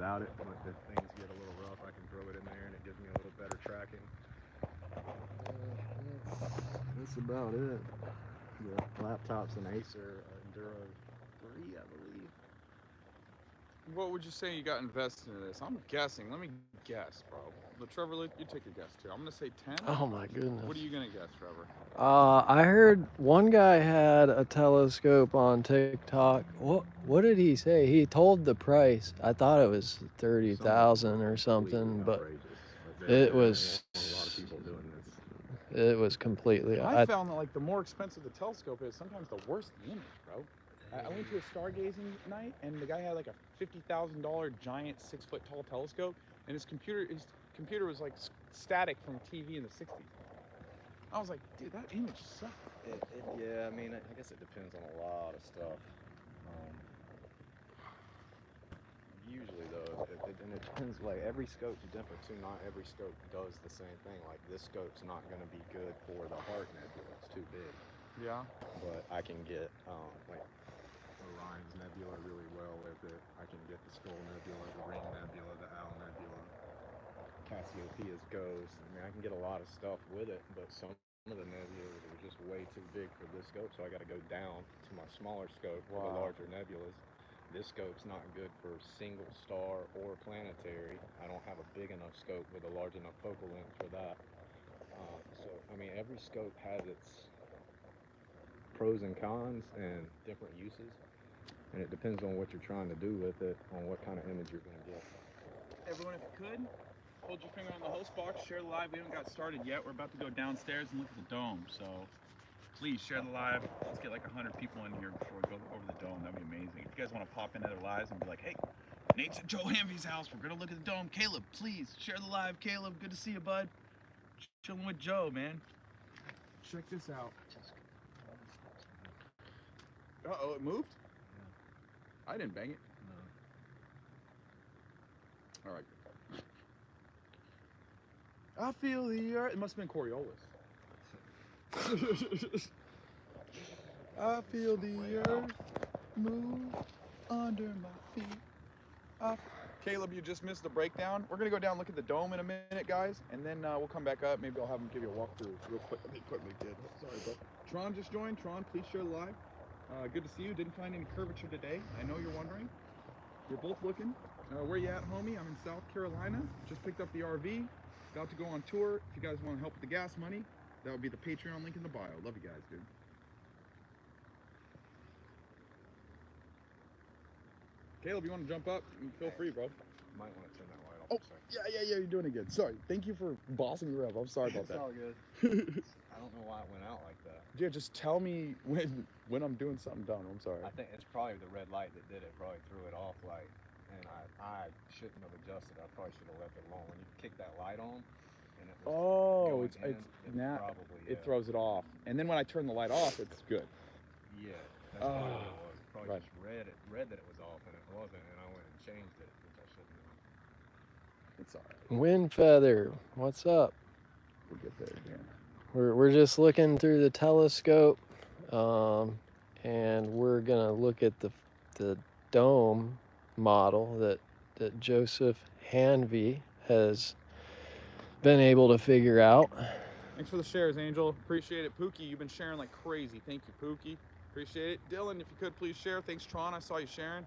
without it, but if things get a little rough, I can throw it in there and it gives me a little better tracking. That's about it. The laptop's an Acer Enduro 3, I believe. What would you say you got invested in this? I'm guessing. Let me guess, bro. But Trevor, you take a guess too. I'm gonna say 10. Oh my What are goodness. you gonna guess, Trevor? I heard one guy had a telescope on TikTok. What did he say? He told the price. I thought it was 30,000 or something, but it was A lot of people doing this. it was completely. I found that like the more expensive the telescope is, sometimes the worse the image, bro. I went to a stargazing night, and the guy had like a $50,000 giant 6-foot tall telescope, and his computer was like static from TV in the '60s. I was like, dude, that image sucks. Yeah, I mean, I guess it depends on a lot of stuff. Usually, though, and it depends. Like every scope's different too. Not every scope does the same thing. Like this scope's not going to be good for the Heart Nebula. It's too big. Yeah. But I can get like Orion's Nebula really well with it. I can get the Skull Nebula, the Ring Nebula, the Owl Nebula, Cassiopeia's Ghost. I mean, I can get a lot of stuff with it, but some of the nebulas are just way too big for this scope, so I got to go down to my smaller scope for the larger nebulas. This scope's not good for single star or planetary. I don't have a big enough scope with a large enough focal length for that. So, I mean, every scope has its pros and cons and different uses, and it depends on what you're trying to do with it, on what kind of image you're going to get. Everyone, if you could, hold your finger on the host box, share the live. We haven't got started yet. We're about to go downstairs and look at the dome. So please share the live. Let's get like 100 people in here before we go over the dome. That'd be amazing. If you guys want to pop into their lives and be like, hey, Nate's at Joe Hanvey's house. We're going to look at the dome. Caleb, please share the live. Caleb, good to see you, bud. Chilling with Joe, man. Check this out. Uh-oh, it moved? Yeah. I didn't bang it. No. All right. I feel the earth. It must have been Coriolis. I feel the earth move under my feet. Caleb, you just missed the breakdown. We're gonna go down and look at the dome in a minute, guys, and then we'll come back up. Maybe I'll have him give you a walkthrough real quick. Let me quickly did. Sorry, bro. Tron just joined. Tron, please share the live. Good to see you. Didn't find any curvature today. I know you're wondering. We're both looking. Where you at, homie? I'm in South Carolina. Just picked up the RV. About to go on tour. If you guys want to help with the gas money, that would be the Patreon link in the bio. Love you guys, dude. Caleb, you want to jump up? Feel free, bro. Might want to turn that light off. Yeah, you're doing it good. Sorry. Thank you for bossing me up. I'm sorry about that. It's all good. I don't know why it went out like that. Yeah, just tell me when I'm doing something dumb. I'm sorry. I think it's probably the red light that did it. Probably threw it off light, and I shouldn't have adjusted. I probably should have left it alone. When you kick that light on, and it was it throws it off. And then when I turn the light off, it's good. Yeah, that's probably what it was. Probably just read that it was off, and it wasn't, and I went and changed it, which I shouldn't have. It's all right. Wind Feather, what's up? We'll get there again. We're just looking through the telescope, and we're gonna look at the dome model that Joseph Hanvey has been able to figure out. Thanks for the shares, Angel. Appreciate it. Pookie, you've been sharing like crazy. Thank you, Pookie. Appreciate it. Dylan, if you could please share. Thanks, Tron. I saw you sharing.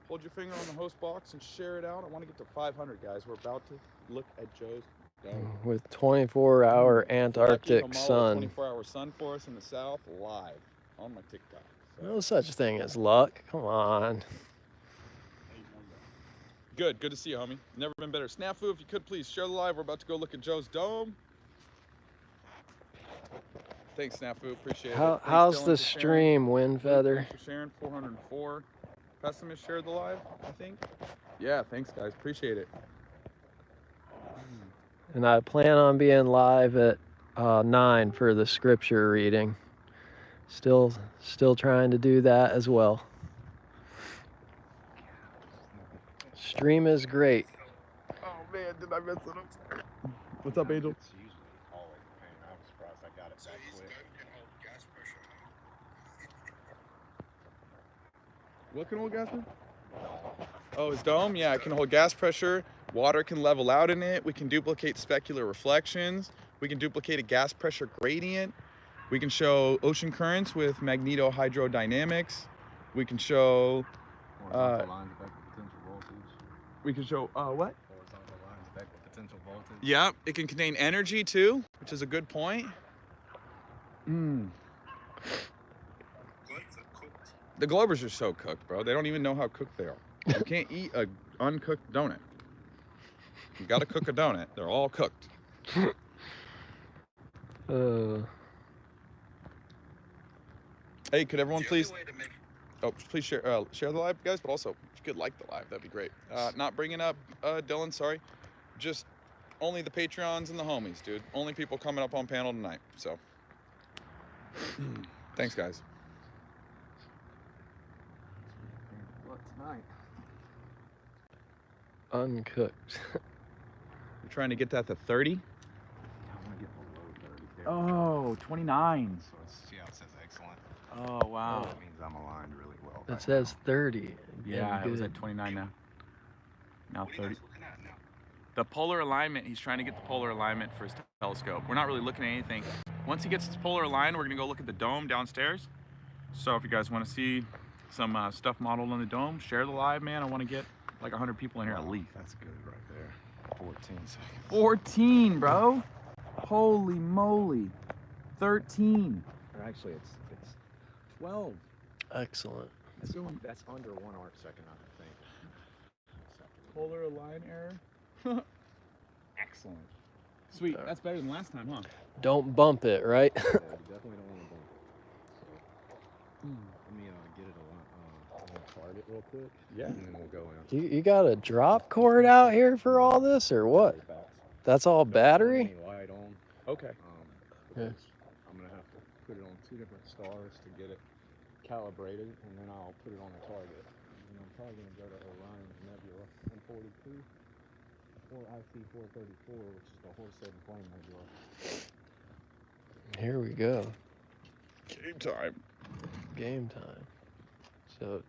Hold your finger on the host box and share it out. I want to get to 500, guys. We're about to look at Joe's dome. With 24-hour Antarctic sun. 24-hour sun for us in the south, live on my TikTok. So. No such thing as luck. Come on. Good to see you, homie. Never been better. Snafu, if you could please share the live. We're about to go look at Joe's dome. Thanks, Snafu. Appreciate it. How's the stream, Wind Feather? Thanks for sharing. 404. Pessimist shared the live, I think. Yeah, thanks, guys. Appreciate it. And I plan on being live at 9 for the scripture reading. Still trying to do that as well. Stream is great. Oh man, did I mess it up? What's up, Angel? It's usually always a pain. I'm surprised I got it that quick. What can hold gas? Oh, his dome? Yeah, it can hold gas pressure. Water can level out in it. We can duplicate specular reflections. We can duplicate a gas pressure gradient. We can show ocean currents with magnetohydrodynamics. We can show Horizontal lines affect the potential voltage. what? Horizontal lines affect the potential voltage. Yeah, it can contain energy too, which is a good point. The Globers are so cooked, bro. They don't even know how cooked they are. You can't eat a uncooked donut. You gotta cook a donut. They're all cooked. Hey, could everyone please? Oh, please share the live, guys. But also, if you could like the live, that'd be great. Not bringing up Dylan. Sorry, just only the Patreons and the homies, dude. Only people coming up on panel tonight. So, thanks, guys. What tonight? Uncooked. You're trying to get that to 30? I want to get below 30. Oh, 29. So let's see how it says excellent. Oh, wow. That means I'm aligned really well. It says 30. Yeah, it was Good. at 29 now. Now 30. The polar alignment, he's trying to get the polar alignment for his telescope. We're not really looking at anything. Once he gets his polar aligned, we're gonna go look at the dome downstairs. So if you guys wanna see some stuff modeled on the dome, share the live, man. I wanna get like 100 people in here at least. That's good right there. 14 seconds. 14, bro. Holy moly. 13. Or actually, it's 12. Excellent. That's under 1 arc second, I think. Polar align error. Excellent. Sweet. That's better than last time, huh? Don't bump it, right? Yeah, you definitely don't want to bump it. So, let me get it on target real quick. Yeah. And then we'll go in. You got a drop cord out here for all this, or what? That's all battery? Light on. Okay. Yeah. I'm gonna have to put it on 2 different stars to get it calibrated, and then I'll put it on the target. And I'm probably gonna go to Orion's Nebula 142 or IC434, which is the Horsehead and Flame Nebula. Here we go. Game time. Game time. So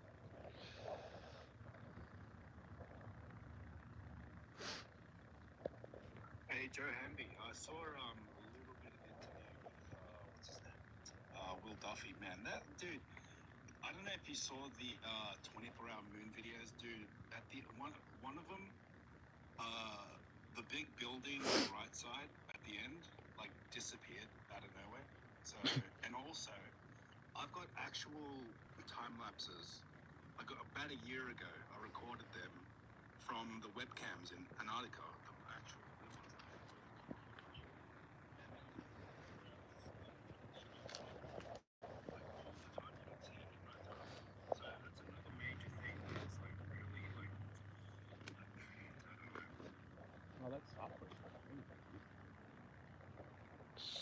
Hey, Joe Hanvey, I saw a little bit of interview with what's his name, Will Duffy. Man, that dude. I don't know if you saw the 24-hour moon videos, dude. At the one of them, the big building on the right side at the end, like disappeared out of nowhere. So, and also, I've got actual time lapses. I got about a year ago. I recorded them from the webcams in Antarctica.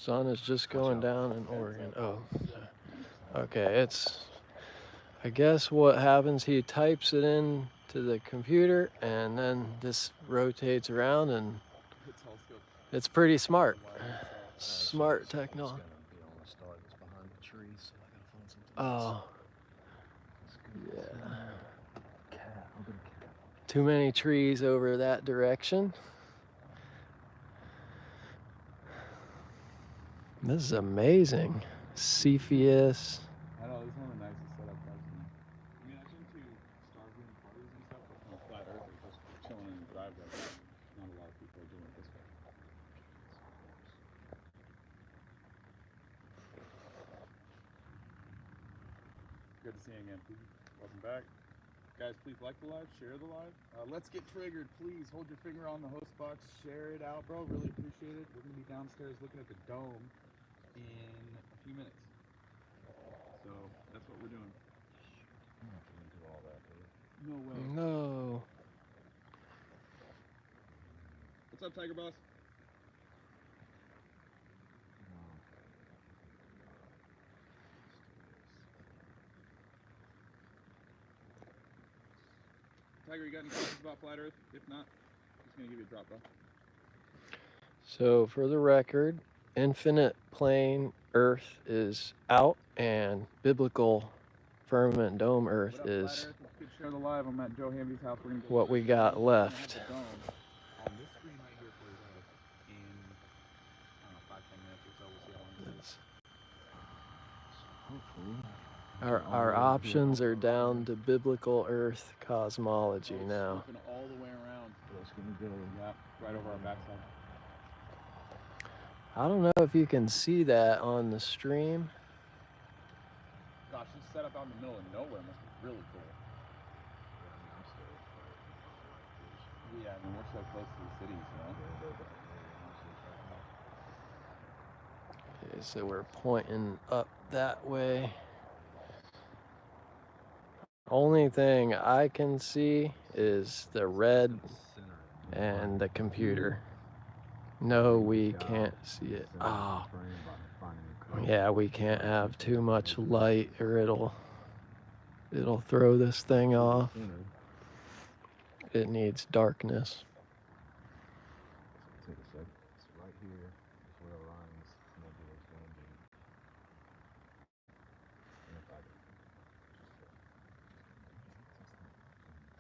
sun is just going down in Oregon. Oh, okay. It's, I guess what happens, he types it in to the computer and then this rotates around and it's pretty smart. Smart technology. Oh, yeah. Too many trees over that direction. This is amazing. Cepheus. I know, this is one of the nicest setups I've seen. I mean, I've been to Stargate parties and stuff, but from a flat earther, just chilling in the drive like that. Not a lot of people are doing it this way. Good to see you again, Pete. Welcome back. Guys, please like the live, share the live. Let's get triggered, please. Hold your finger on the host box, share it out, bro. Really appreciate it. We're gonna be downstairs looking at the dome in a few minutes. So that's what we're doing. I'm not gonna do all that, dude. No way. No. What's up, Tiger Boss? Tiger, you got any questions about flat Earth? If not, I'm just gonna give you a drop, bro. So for the record, infinite plane Earth is out and biblical firmament dome Earth What up, is flat Earth? It's good Share the live. I'm at Joe Hanvey's house. We're gonna go what we got left. the dome on this screen right here for you guys in, I don't know, 5-10 minutes or so. We'll see how long it takes. Hopefully. Our options are down to biblical Earth cosmology now. Swooping all the way around. It's gonna go. Yeah, right over our backside. I don't know if you can see that on the stream. Gosh, this setup out in the middle of nowhere must be really cool. Yeah, I mean, we're so close to the cities, you know? Okay, so we're pointing up that way. Only thing I can see is the red and the computer. No, we can't see it. Oh, yeah, we can't have too much light or it'll throw this thing off. It needs darkness. Take a sec. It's right here. It's where Orion's nebula is going to be. And if I could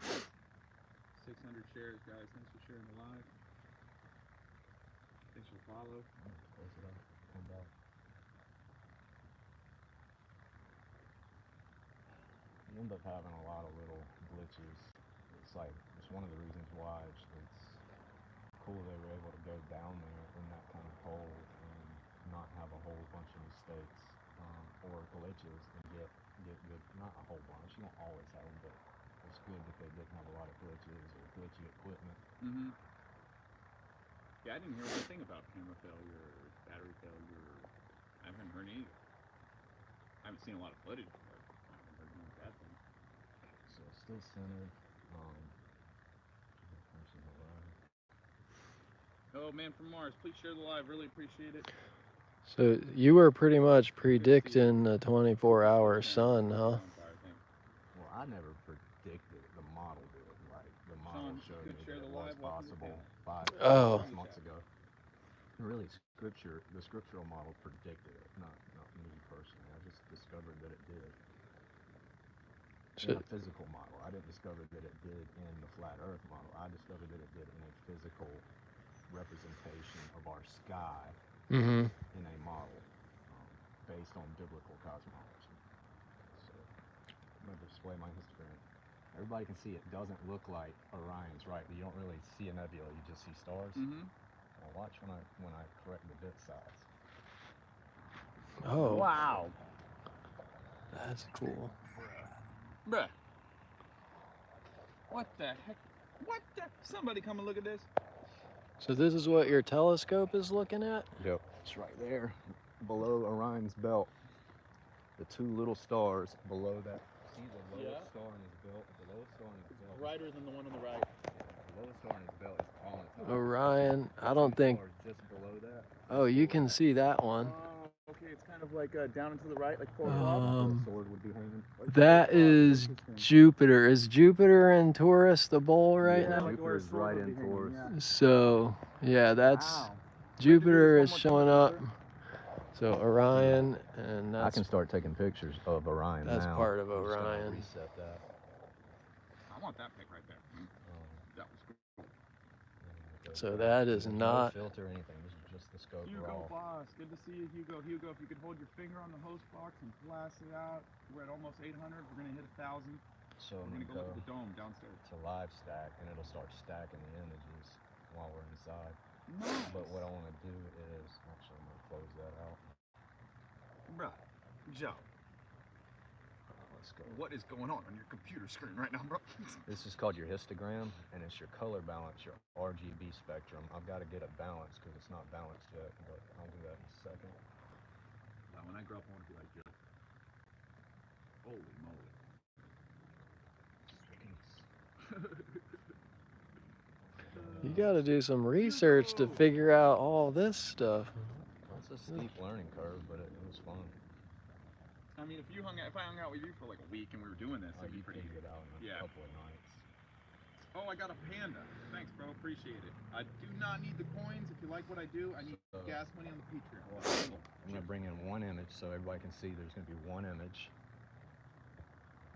just 600 shares, guys. Thanks for sharing the live. Thanks for follow. close it up, come back. You end up having a lot of little glitches. It's one of the reasons why it's cool they were able to go down there in that kind of hole and not have a whole bunch of mistakes or glitches and get good, not a whole bunch, you don't always have them, but it's good that they didn't have a lot of glitches or glitchy equipment. Mm-hmm. Yeah, I didn't hear one thing about camera failure or battery failure. I haven't heard any. I haven't seen a lot of footage, but I haven't heard any bad things. So it's still centered. Oh, man from Mars, please share the live. Really appreciate it. So you were pretty much predicting the 24-hour sun, huh? Well, I never predicted it. The model did. Like the model Sean, showed me share that it the was live. Welcome to possible Oh. 5 months ago. Really, the scriptural model predicted it, not me personally. I just discovered that it did. In a physical model. I didn't discover that it did in the flat Earth model. I discovered that it did in a physical representation of our sky Mm-hmm. in a model based on biblical cosmology. So I'm going to display my histogram. Everybody can see it doesn't look like Orion's, right? But you don't really see a nebula, you just see stars. Mm-hmm. Well, watch when I correct the bit size. Oh, Wow. that's cool. Bruh. What the heck? What the? Somebody come and look at this. So this is what your telescope is looking at? Yep. It's right there, below Orion's belt. The two little stars below that. See the lowest star in his belt? The lowest star in his belt. Brighter than the one on the right. The lowest star in his belt is Colin. Orion, I don't think. Just below that. Oh, you can see that one. Okay, it's kind of like down and to the right, like 4 o'clock. The sword would be hanging. That is Jupiter. Is Jupiter in Taurus, the bull, right Yeah, now? Jupiter's right in Taurus. So, yeah, that's Wow. Jupiter is showing up. So Orion, and I that's can start taking pictures of Orion that's now. part of I'm just gonna Orion. reset that. I want that pic right there. That was cool. So that is There's not. no filter or anything. This is just the scope Hugo raw. Boss, good to see you, Hugo. Hugo, if you could hold your finger on the host box and blast it out. We're at almost 800. We're gonna hit 1,000. So We're I'm gonna go look at the dome downstairs. to live stack, and it'll start stacking the images while we're inside. Nice. But what I want to do is actually I'm gonna close that out. Bruh, Joe, Let's go. what is going on your computer screen right now, bro? This is called your histogram, and it's your color balance, your RGB spectrum. I've got to get it balanced because it's not balanced yet, but I'll do that in a second. Now, when I grow up, I want to be like Joe. Holy moly. You got to do some research to figure out all this stuff. It's a steep learning curve, but it was fun. I mean, if I hung out with you for like a week and we were doing this, it'd be You pretty figured good. it out in a couple of nights. Oh, I got a panda. Thanks, bro. Appreciate it. I do not need the coins. If you like what I do, I need gas money on the Patreon. I'm going to bring in one image so everybody can see there's going to be one image.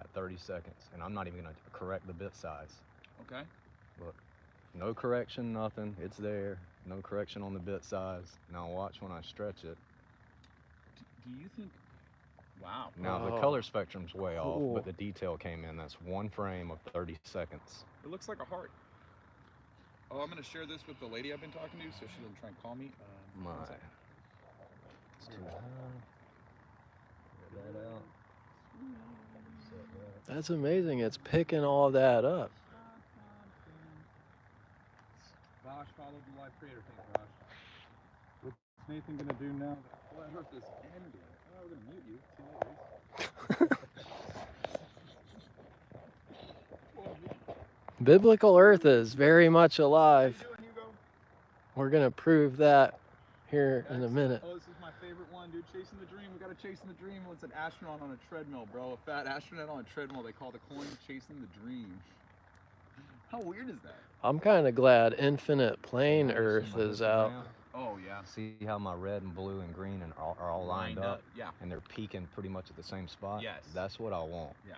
at 30 seconds, and I'm not even gonna correct the bit size. Okay. Look, no correction, nothing. It's there. No correction on the bit size. Now watch when I stretch it. Do you think? Wow. Now the Oh, color spectrum's way off, cool. but the detail came in. That's one frame of 30 seconds. It looks like a heart. Oh, I'm gonna share this with the lady I've been talking to, so she doesn't try and call me. My. One sec. It's too high. Get that out. Set that. That's amazing. It's picking all that up. Bosch followed the live creator thing, Bosch. What's Nathan gonna do now that Flat Earth is ending? Oh, we're gonna mute you. See you later. Biblical Earth is very much alive. How you doing, Hugo? We're gonna prove that here in a minute. Oh, this is my favorite one, dude. Chasing the dream. We gotta chasing the dream. It's an astronaut on a treadmill, bro. A fat astronaut on a treadmill. They call the coin chasing the dream. How weird is that? I'm kind of glad Infinite Plane Now you see Earth my is out. histogram? Oh yeah. See how my red and blue and green are all lined up? Yeah. And they're peaking pretty much at the same spot? Yes. That's what I want. Yeah.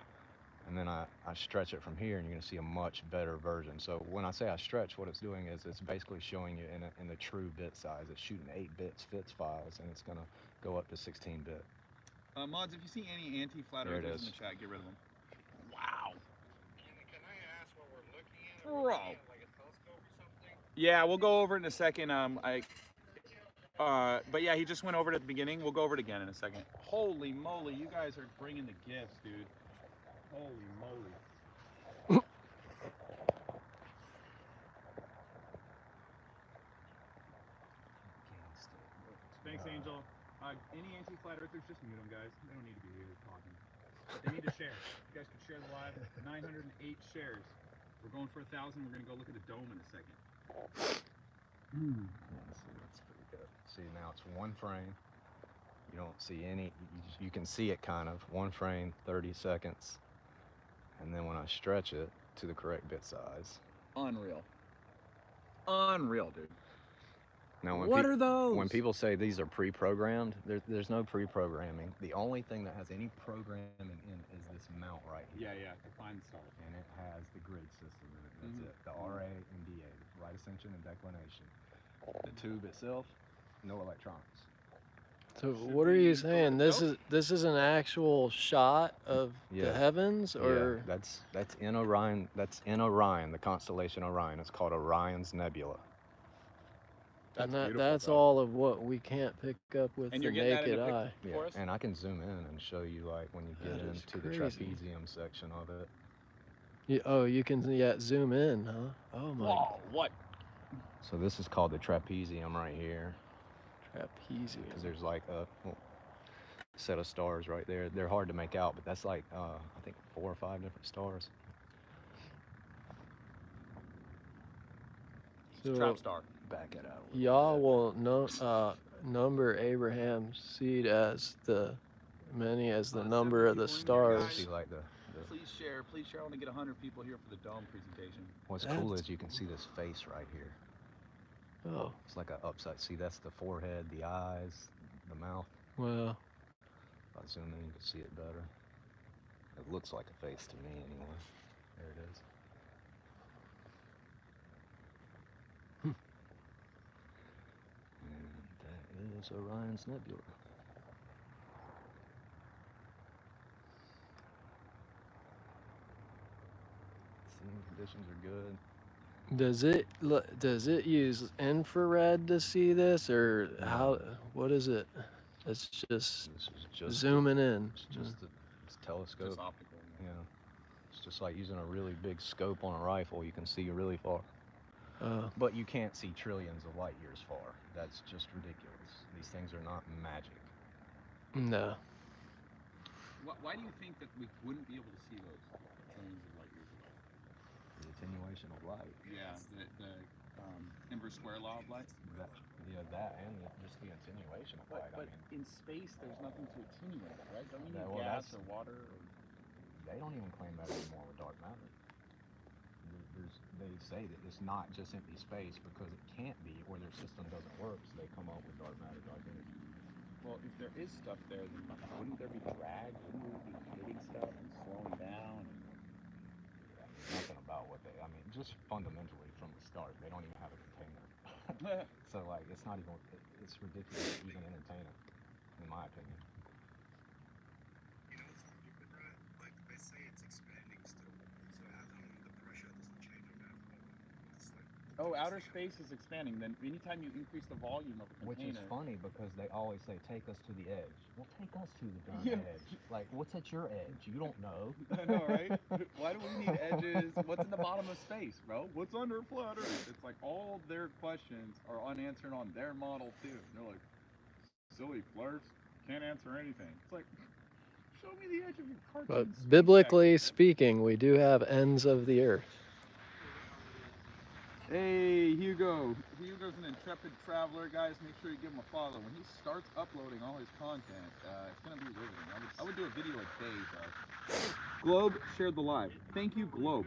And then I stretch it from here, and you're going to see a much better version. So when I say I stretch, what it's doing is it's basically showing you in the true bit size. It's shooting 8 bits FITS files, and it's going to go up to 16-bit. Mods, if you see any anti-flat There it earthers in is. the chat, get rid of them. Wow. Can I ask what we're looking at? Bro. Are we looking at like a telescope or something? Yeah, we'll go over it in a second. But yeah, he just went over it at the beginning. We'll go over it again in a second. Holy moly, you guys are bringing the gifts, dude. Holy moly. Thanks, Angel. Any anti-flat earthers, just mute them, guys. They don't need to be here talking. But they need to share. You guys can share the live. 908 shares. We're going for 1,000. We're gonna go look at the dome in a second. That's pretty good. See, now it's one frame. You don't see any, you can see it kind of. One frame, 30 seconds. And then when I stretch it to the correct bit size. Unreal. Unreal, dude. Now, What are those? when people say these are pre-programmed, there's no pre-programming. The only thing that has any programming in is this mount right here. Yeah, to find stuff. And it has the grid system in it. That's it. The RA and DA, right ascension and declination. The tube itself, no electronics. So Should what are you we saying? go to This is an actual shot of Yeah. the heavens, or Yeah, that's in Orion. That's in Orion, the constellation Orion. It's called Orion's Nebula. and beautiful, that's bro. all of what we can't pick up with And the you're getting that in naked a eye. pic for us? And I can zoom in and show you like when you get That is into the crazy. trapezium section of it. You can zoom in, huh? Oh my Whoa, what? So this is called the trapezium right here, because trapezium. there's like a set of stars right there. They're hard to make out, but that's like I think 4 or 5 different stars. So Trap star. Back it out. Yah will number Abraham's seed as the many as the number of the 70 people in there, stars. See like the Please share. I want to get 100 people here for the dome presentation. what's That's cool is you can see this face right here. Oh, It's like an upside. See, that's the forehead, the eyes, the mouth. well, If I zoom in, you can see it better. It looks like a face to me anyway. There it is. And that is Orion's Nebula. Seeing conditions are good. does it use infrared to see this, or how? What is it? It's just This is just zooming in. It's just it's telescope. Just optical. Yeah. It's just like using a really big scope on a rifle. You can see really far. But you can't see trillions of light years far. That's just ridiculous. These things are not magic. No. Why do you think that we wouldn't be able to see those trillions of light years away? The attenuation of light. Yeah, the inverse square law of light. That and just the attenuation of light. But in space, there's nothing to attenuate, right? Don't you need Well, gas that's- or water? Or... They don't even claim that anymore with dark matter. They say that it's not just empty space because it can't be, or their system doesn't work, so they come up with dark matter, dark energy. Well, if there is stuff there, then wouldn't there be drag? Wouldn't we be hitting stuff and slowing down? Nothing about what they. I mean, just fundamentally from the start, they don't even have a container. So like, it's not even. It's ridiculous to even entertain it, in my opinion. You know, it's stupid, right? Like they say it's expanding still. So how come the pressure doesn't change on that? It's like Oh, outer space is expanding. Then anytime you increase the volume of a Which is container, funny because they always say, take us to the edge. Well, take us to the darn Yeah. edge. Like, what's at your edge? You don't know. I know, right? Why do we need edges? What's in the bottom of space, bro? What's under flat Earth? It's like all their questions are unanswered on their model too. They're like, silly flirts, can't answer anything. It's like, show me the edge of your cartoon. But space biblically section. speaking, we do have ends of the earth. Hey, Hugo. Hugo's an intrepid traveler, guys. Make sure you give him a follow. When he starts uploading all his content, it's going to be riveting. I would do a video a day, guys. Globe shared the live. Thank you, Globe.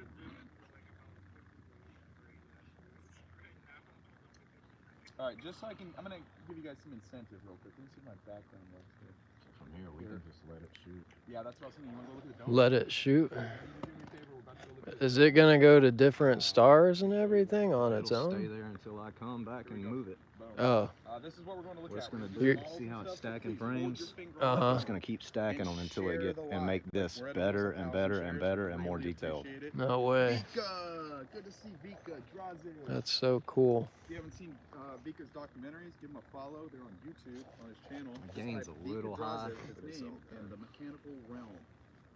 All right, just so I'm going to give you guys some incentive real quick. Let me see my background looks here. From here, we can just let it shoot. Yeah, that's what I was thinking. You want to go look at the dome? Let it shoot. Yeah, you do me a favor. We're about to go look at the Is it gonna go to different stars and everything on its It'll stay own? there until I come back and move it. Boom. Oh, This is what we're going to look What it's at. gonna We're do, gonna see how it's stuff, so stacking please hold your frames? finger on Uh-huh. the It's gonna keep stacking and them until they share get the and live. make this We're at better almost and 1,000 better and shares. better and more Really detailed. appreciate it. no way. Vika, good to see Vika. Drazen. That's so cool. If you haven't seen Vika's documentaries, give him a follow. They're on YouTube on his channel. The gain's Just type a little Vika high, Drazen, but his it's name, okay. in the mechanical realm.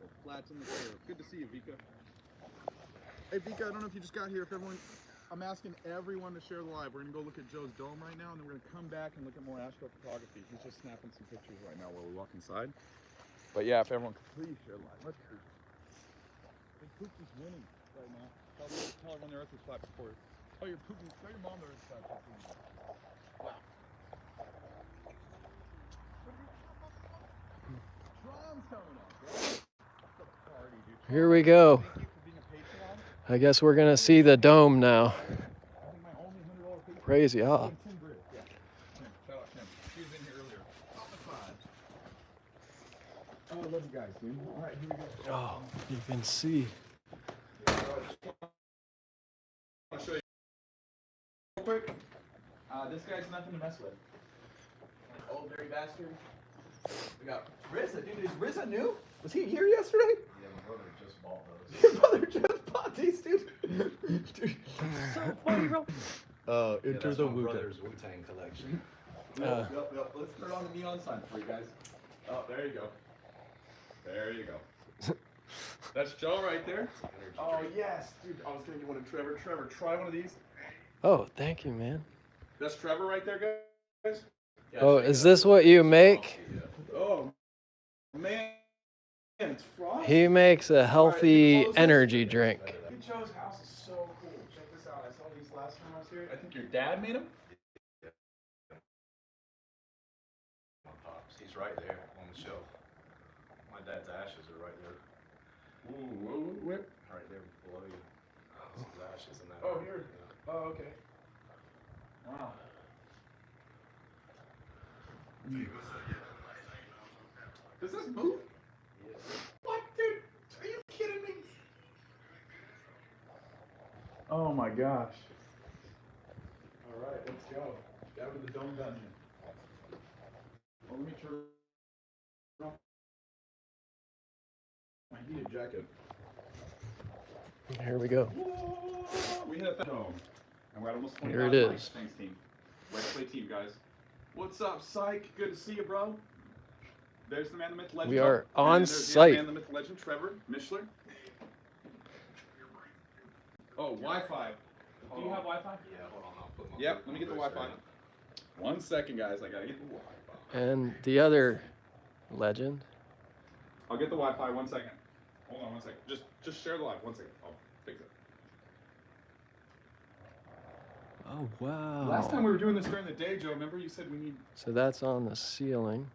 Or flats in the curve. Good to see you, Vika. Hey, Vika, I don't know if you just got here. If everyone, I'm asking everyone to share the live. We're gonna go look at Joe's dome right now, and then we're gonna come back and look at more astrophotography. He's just snapping some pictures right now while we walk inside. But yeah, if everyone could please share the live. Let's see. Big Poopy's winning right now. Tell everyone the Earth was flat before. Tell your Poopy, tell your mom the Earth was flat before. Wow. Tron's coming up, bro. It's a party, dude. Here we go. Thank you for being a Patreon. I guess we're gonna see the dome now. I think my only $100 Patreon. Crazy, huh? Oh, and Tim Britt. Yeah. Tim. Shout out Tim. She was in here earlier. On the side. Oh, I love you guys, dude. All right, here we go. Oh, you can see. I'll show you real quick. This guy's nothing to mess with. An old dirty bastard. We got Rizza, dude. Is Rizza new? Was he here yesterday? Yeah, my brother just bought those. Your brother just bought these, dude. Dude, so funny, bro. Enter the brother's Wu-Tang collection. Yep. Let's turn on the neon sign for you guys. Oh, there you go. There you go. That's Joe right there. Oh, yes. Dude, I was going to get one of Trevor. Trevor, try one of these. Oh, thank you, man. That's Trevor right there, guys. Yeah, Oh, check is it out. this what you make? Oh, man. It's frosty. He makes a healthy energy drink. Dude, Joe's house is so cool. Check this out. I saw these last time I was here. I think your dad made them. He's right there on the shelf. My dad's ashes are right there. Ooh, where? Right there below you. His ashes in that. Oh, area. here. Yeah. Oh, okay. Wow. Does this move? What, dude? Are you kidding me? Oh my gosh. All right, let's go. Down to the dome dungeon. Oh, let me turn off my heated jacket. Here we go. Whoa, we hit the dome. And we're at almost 20 Here it likes. is. Thanks, team. Let's play team, guys. What's up, Psych? Good to see you, bro. There's the man, the myth, legend. We are And on there's the site. man, the myth, legend, Trevor Mishler. Oh, Wi-Fi. Do you have Wi-Fi? Yeah, hold on. I'll put my. Yep, let me get the Wi-Fi. 1 second, guys. I gotta get the Wi-Fi. And the other legend. I'll get the Wi-Fi. 1 second. Hold on 1 second. Just share the live. 1 second. I'll fix it. Oh, wow. Last time we were doing this during the day, Joe. Remember you said we need. So that's on the ceiling.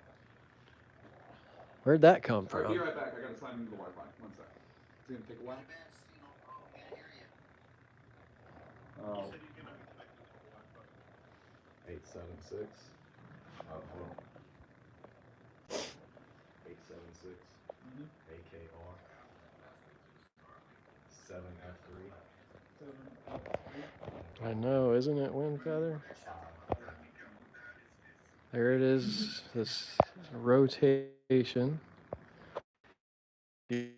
Where'd that come All right, be from? right back. I gotta sign into the Wi-Fi. 1 second. It's gonna take a while. Oh. 876. Oh, hold on. 76 Mhm. AKR 7F3. I know, isn't it, wind feather? There it is, this rotation. You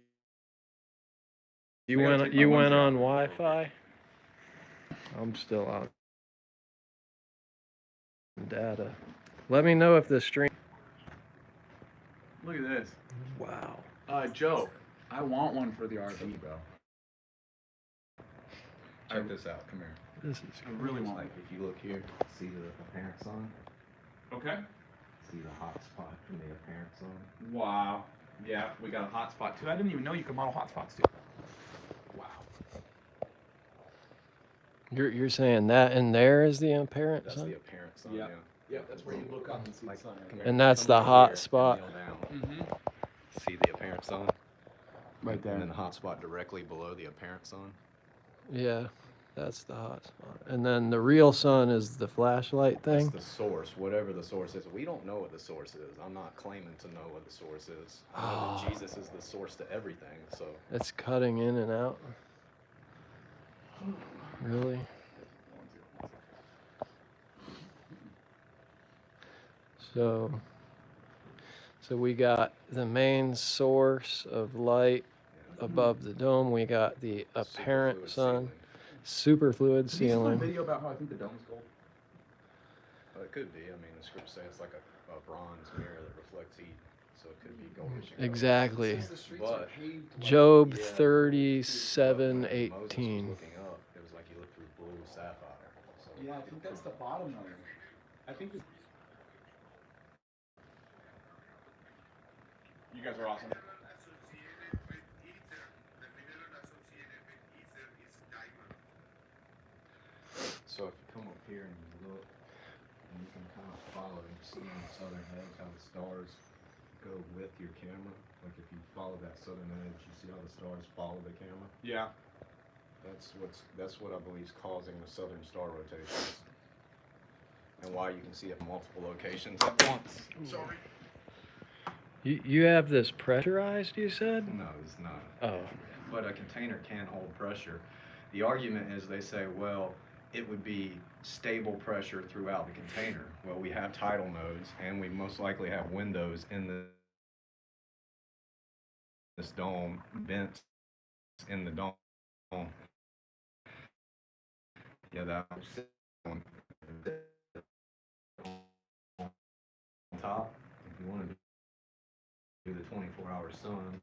I gotta went take you my went ones out. on Wi-Fi? I'm still on data. Let me know if the stream. Look at this. Wow. Joe, I want one for the RV, bro. Check this out. Come here. This is I really want Like one. if you look here, see the apparent sun. Okay. See the hot spot from the apparent sun. Wow. Yeah, we got a hotspot too. I didn't even know you could model hotspots too. Wow. You're saying that in there is the apparent That's sun? the apparent sun. Yep. Yeah. Yep, that's where you look up and see Like, the sun. come Right here. And that's Come the over hot here and spot. kneel down. Mm-hmm. See the apparent sun? Right there. And then the hot spot directly below the apparent sun. Yeah, that's the hot spot. And then the real sun is the flashlight thing? That's the source, whatever the source is. We don't know what the source is. I'm not claiming to know what the source is. I know Oh. that Jesus is the source to everything, so. It's cutting in and out. Really? So we got the main source of light above the dome. We got the apparent Superfluid sun, ceiling. superfluid Did you see my ceiling. video about how I think the dome's gold? It could be. I mean, the scripts say it's like a bronze mirror that reflects heat, so it could be goldish. in color. Exactly. It says the streets are But- paved like- Job Yeah, 37, When Moses was 18. looking up, it was like he looked through blue sapphire. So Yeah, I think that's the bottom of it. I think you guys are awesome. So if you come up here and you look, and you can kind of follow, you see on the southern edge how the stars go with your camera. Like if you follow that southern edge, you see how the stars follow the camera. Yeah. That's what I believe is causing the southern star rotations, and why you can see it from multiple locations at once. Sorry. You have this pressurized, you said? No, it's not. Oh. But a container can hold pressure. The argument is they say, well, it would be stable pressure throughout the container. Well, we have tidal nodes, and we most likely have windows in this dome, vents in the dome. Yeah, that on top. If you want to do the 24-hour sun.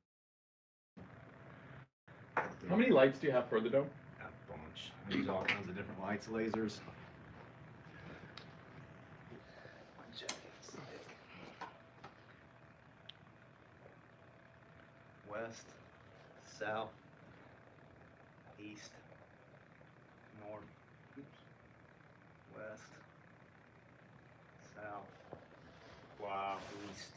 How many lights do you have for the dome? A bunch. I use all kinds of different lights, lasers. West, south, east, north, west, south, Wow. east.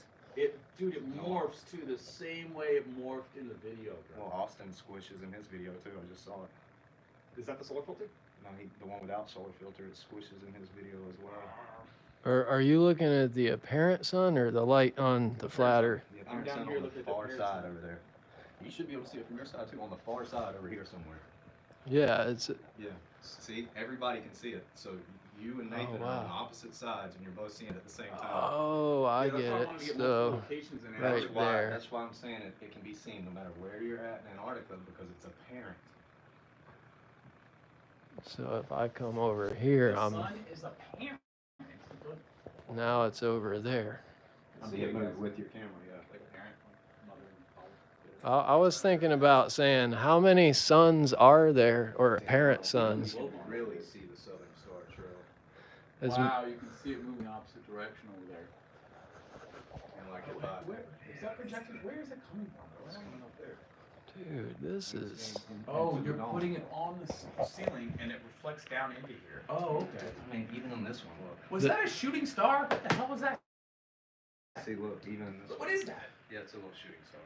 Dude, it morphs too the same way it morphed in the video, bro. Well, Austin squishes in his video too. I just saw it. Is that the solar filter? No, the one without solar filter, it squishes in his video as well. Are you looking at the apparent sun or the light on the flatter? The I'm apparent down sun here on the looking at the far apparent side sun. over there. You should be able to see it from your side too, on the far side over here somewhere. Yeah, it's Yeah. See, everybody can see it. So you and Nathan are on wow. opposite sides, and you're both seeing it at the same time. oh, I Yeah, that's get why I it. wanted to get multiple So locations in it. right That's why. there. That's why I'm saying it can be seen no matter where you're at in Antarctica because it's apparent. So if I come over here, The I'm sun is apparent. now it's over there. I'm being moved with your camera, yeah. Like apparent, mother and father. I was thinking about saying how many suns are there, or apparent suns? You can really see the southern star trail. As Wow, you can see it moving the opposite direction over there. And like if Where is that projected? Where is it coming from? it's coming up there. dude, this is Oh, Into the you're dome. putting it on the ceiling and it reflects down into here. Oh, okay. I mean, even on this one, look. Was that a shooting star? What the hell was that? See, look, even in this What one. is that? Yeah, it's a little shooting star.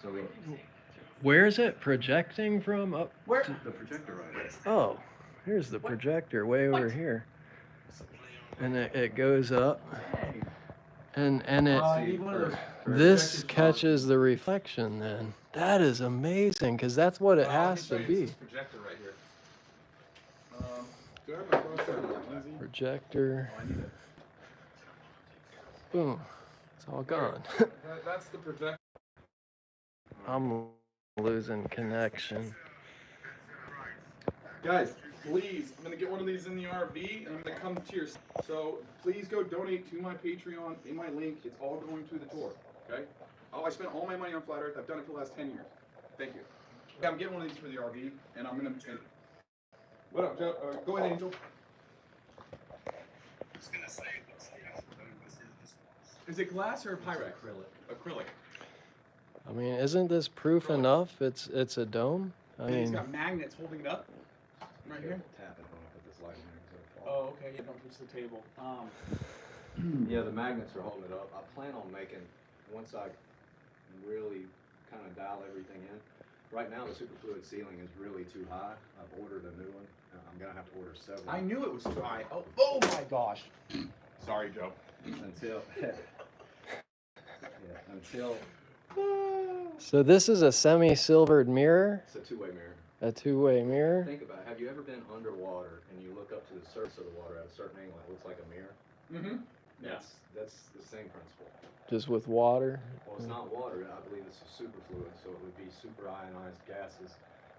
So look, where is it projecting from? Up. Where? the projector right there. Oh, here's the projector way over What? here, and it goes up. Dang. And it I need one of those. this catches the reflection then. That is amazing because that's what it has to be. Projector right here. Do I have my flashlight on Lindsay? Projector. Oh, I need it. Boom. It's all gone. That's the projector. I'm losing connection. Guys, please, I'm gonna get one of these in the RV, and I'm gonna come to your. So please go donate to my Patreon in my link. It's all going to the tour. Okay. Oh, I spent all my money on Flat Earth. I've done it for the last 10 years. Thank you. Yeah, I'm getting one of these for the RV, and I'm gonna. What up, Joe? Go ahead, Angel. Is it glass or Pyrex? Acrylic. I mean, isn't this proof enough? It's a dome. I And he's mean, got magnets holding it up. Right here. Tap it when I put this light in there, so it'll fall. Oh, okay. Yeah, don't touch the table. Yeah, the magnets are holding it up. I plan on making, once I really kind of dial everything in. Right now, the superfluid ceiling is really too high. I've ordered a new one. I'm gonna have to order several. I knew it was too high. Oh my gosh. Sorry, Joe. Until, yeah, until so this is a semi-silvered mirror, it's a two-way mirror. a two-way mirror. Think about it. Have you ever been underwater and you look up to the surface of the water at a certain angle? It looks like a mirror. Mm-hmm. That's the same principle. Just with water. Well, it's not water. I believe it's a superfluid, so it would be super ionized gases,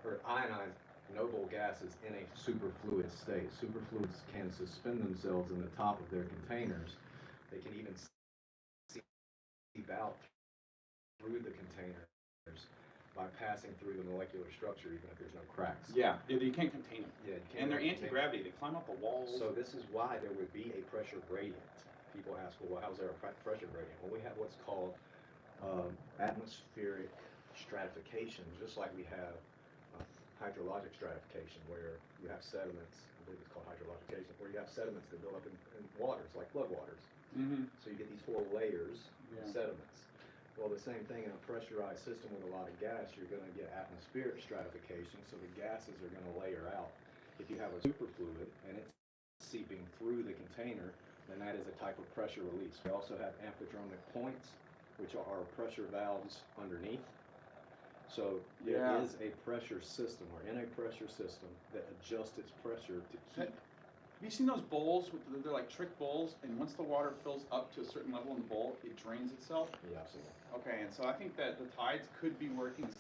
or ionized noble gases in a superfluid state. Superfluids can suspend themselves in the top of their containers. They can even seep out through the containers by passing through the molecular structure, even if there's no cracks. Yeah, you can't contain them. Yeah, you can't And they're contain them. anti-gravity. They climb up the walls. So this is why there would be a pressure gradient. People ask, well, how's there a pressure gradient? Well, we have what's called atmospheric stratification, just like we have hydrologic stratification, where you have sediments. I believe it's called hydrologication, where you have sediments that build up in waters, like floodwaters. Mm-hmm. So you get these 4 layers Yeah. of sediments. Well, the same thing in a pressurized system with a lot of gas, you're going to get atmospheric stratification, so the gases are going to layer out. If you have a superfluid and it's seeping through the container, then that is a type of pressure release. We also have amphidromic points, which are pressure valves underneath. So there Yeah. is a pressure system, or in a pressure system, that adjusts its pressure to keep. Have you seen those bowls? They're like trick bowls, and once the water fills up to a certain level in the bowl, it drains itself. Yeah, absolutely. Okay, and so I think that the tides could be working the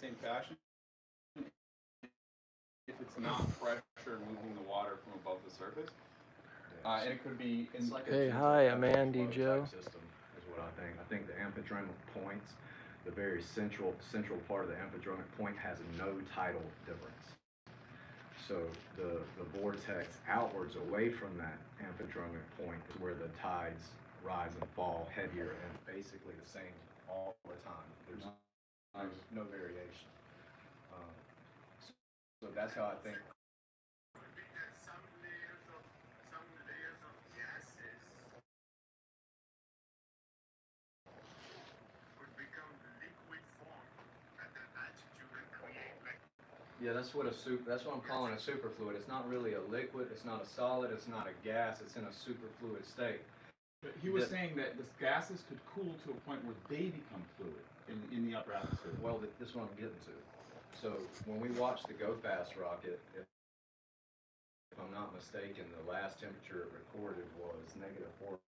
same fashion if it's not pressure moving the water from above the surface. And it could be in It's like Hey, a hi, gentle I'm ebb and Andy, flow Joe. type system is what I think. I think the amphidromic points, the very central part of the amphidromic point has no tidal difference. So the vortex outwards away from that amphidromic point is where the tides rise and fall heavier and basically the same all the time. There's no variation. So that's how I think. Yeah, that's what I'm calling a superfluid. It's not really a liquid, it's not a solid, it's not a gas, it's in a superfluid state. But he was saying that the gases could cool to a point where they become fluid in the upper atmosphere. Well, this is what I'm getting to. So when we watched the Go Fast rocket, if I'm not mistaken, the last temperature it recorded was negative 450.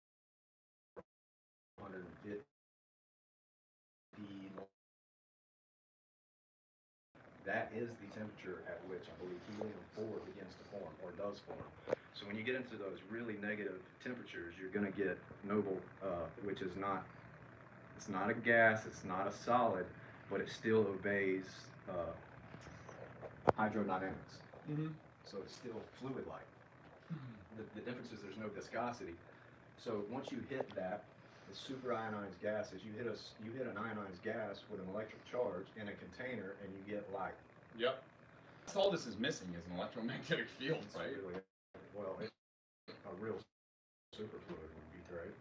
That is the temperature at which I believe helium-4 begins to form, or does form. So when you get into those really negative temperatures, you're going to get noble, which is not, it's not a gas, it's not a solid, but it still obeys hydrodynamics. Mm-hmm. So it's still fluid-like. The difference is there's no viscosity. So once you hit that, the super ionized gases, you hit an ionized gas with an electric charge in a container, and you get light. Yep. That's all this is missing is an electromagnetic field, It's right? really, well, a real superfluid would be great.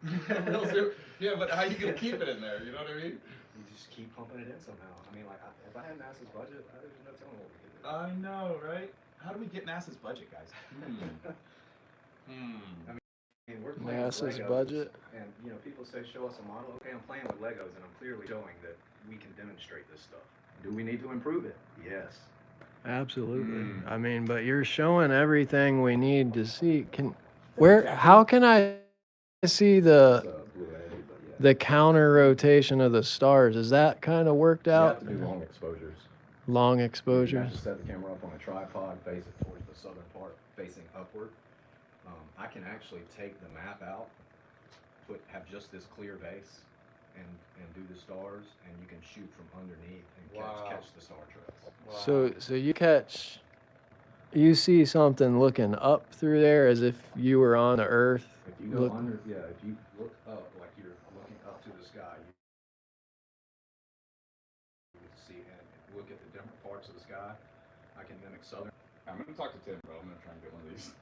Yeah, but how are you gonna keep it in there? You know what I mean? You just keep pumping it in somehow. I mean, like, if I had NASA's budget, there's no telling what we could do. I know, right? How do we get NASA's budget, guys? I mean, we're playing with NASA's Legos, budget. and you know, people say, show us a model. Okay, I'm playing with Legos and I'm clearly showing that we can demonstrate this stuff. Do we need to improve it? Yes. Absolutely. I mean, but you're showing everything we need to see. How can I see It's a the blue eddy, but yeah. the counter rotation of the stars? Is that kind of worked You have out? to do long exposures. Long You have exposures. to set the camera up on a tripod, face it towards the southern part, facing upward. I can actually take the map out, have just this clear base, and do the stars, and you can shoot from underneath and catch the star trails. So you see something looking up through there as if you were on the Earth. If you go under, if you look up like you're looking up to the sky, you can see and look at the different parts of the sky. I can mimic southern. I'm gonna talk to Tim, bro. I'm gonna try and get one of these.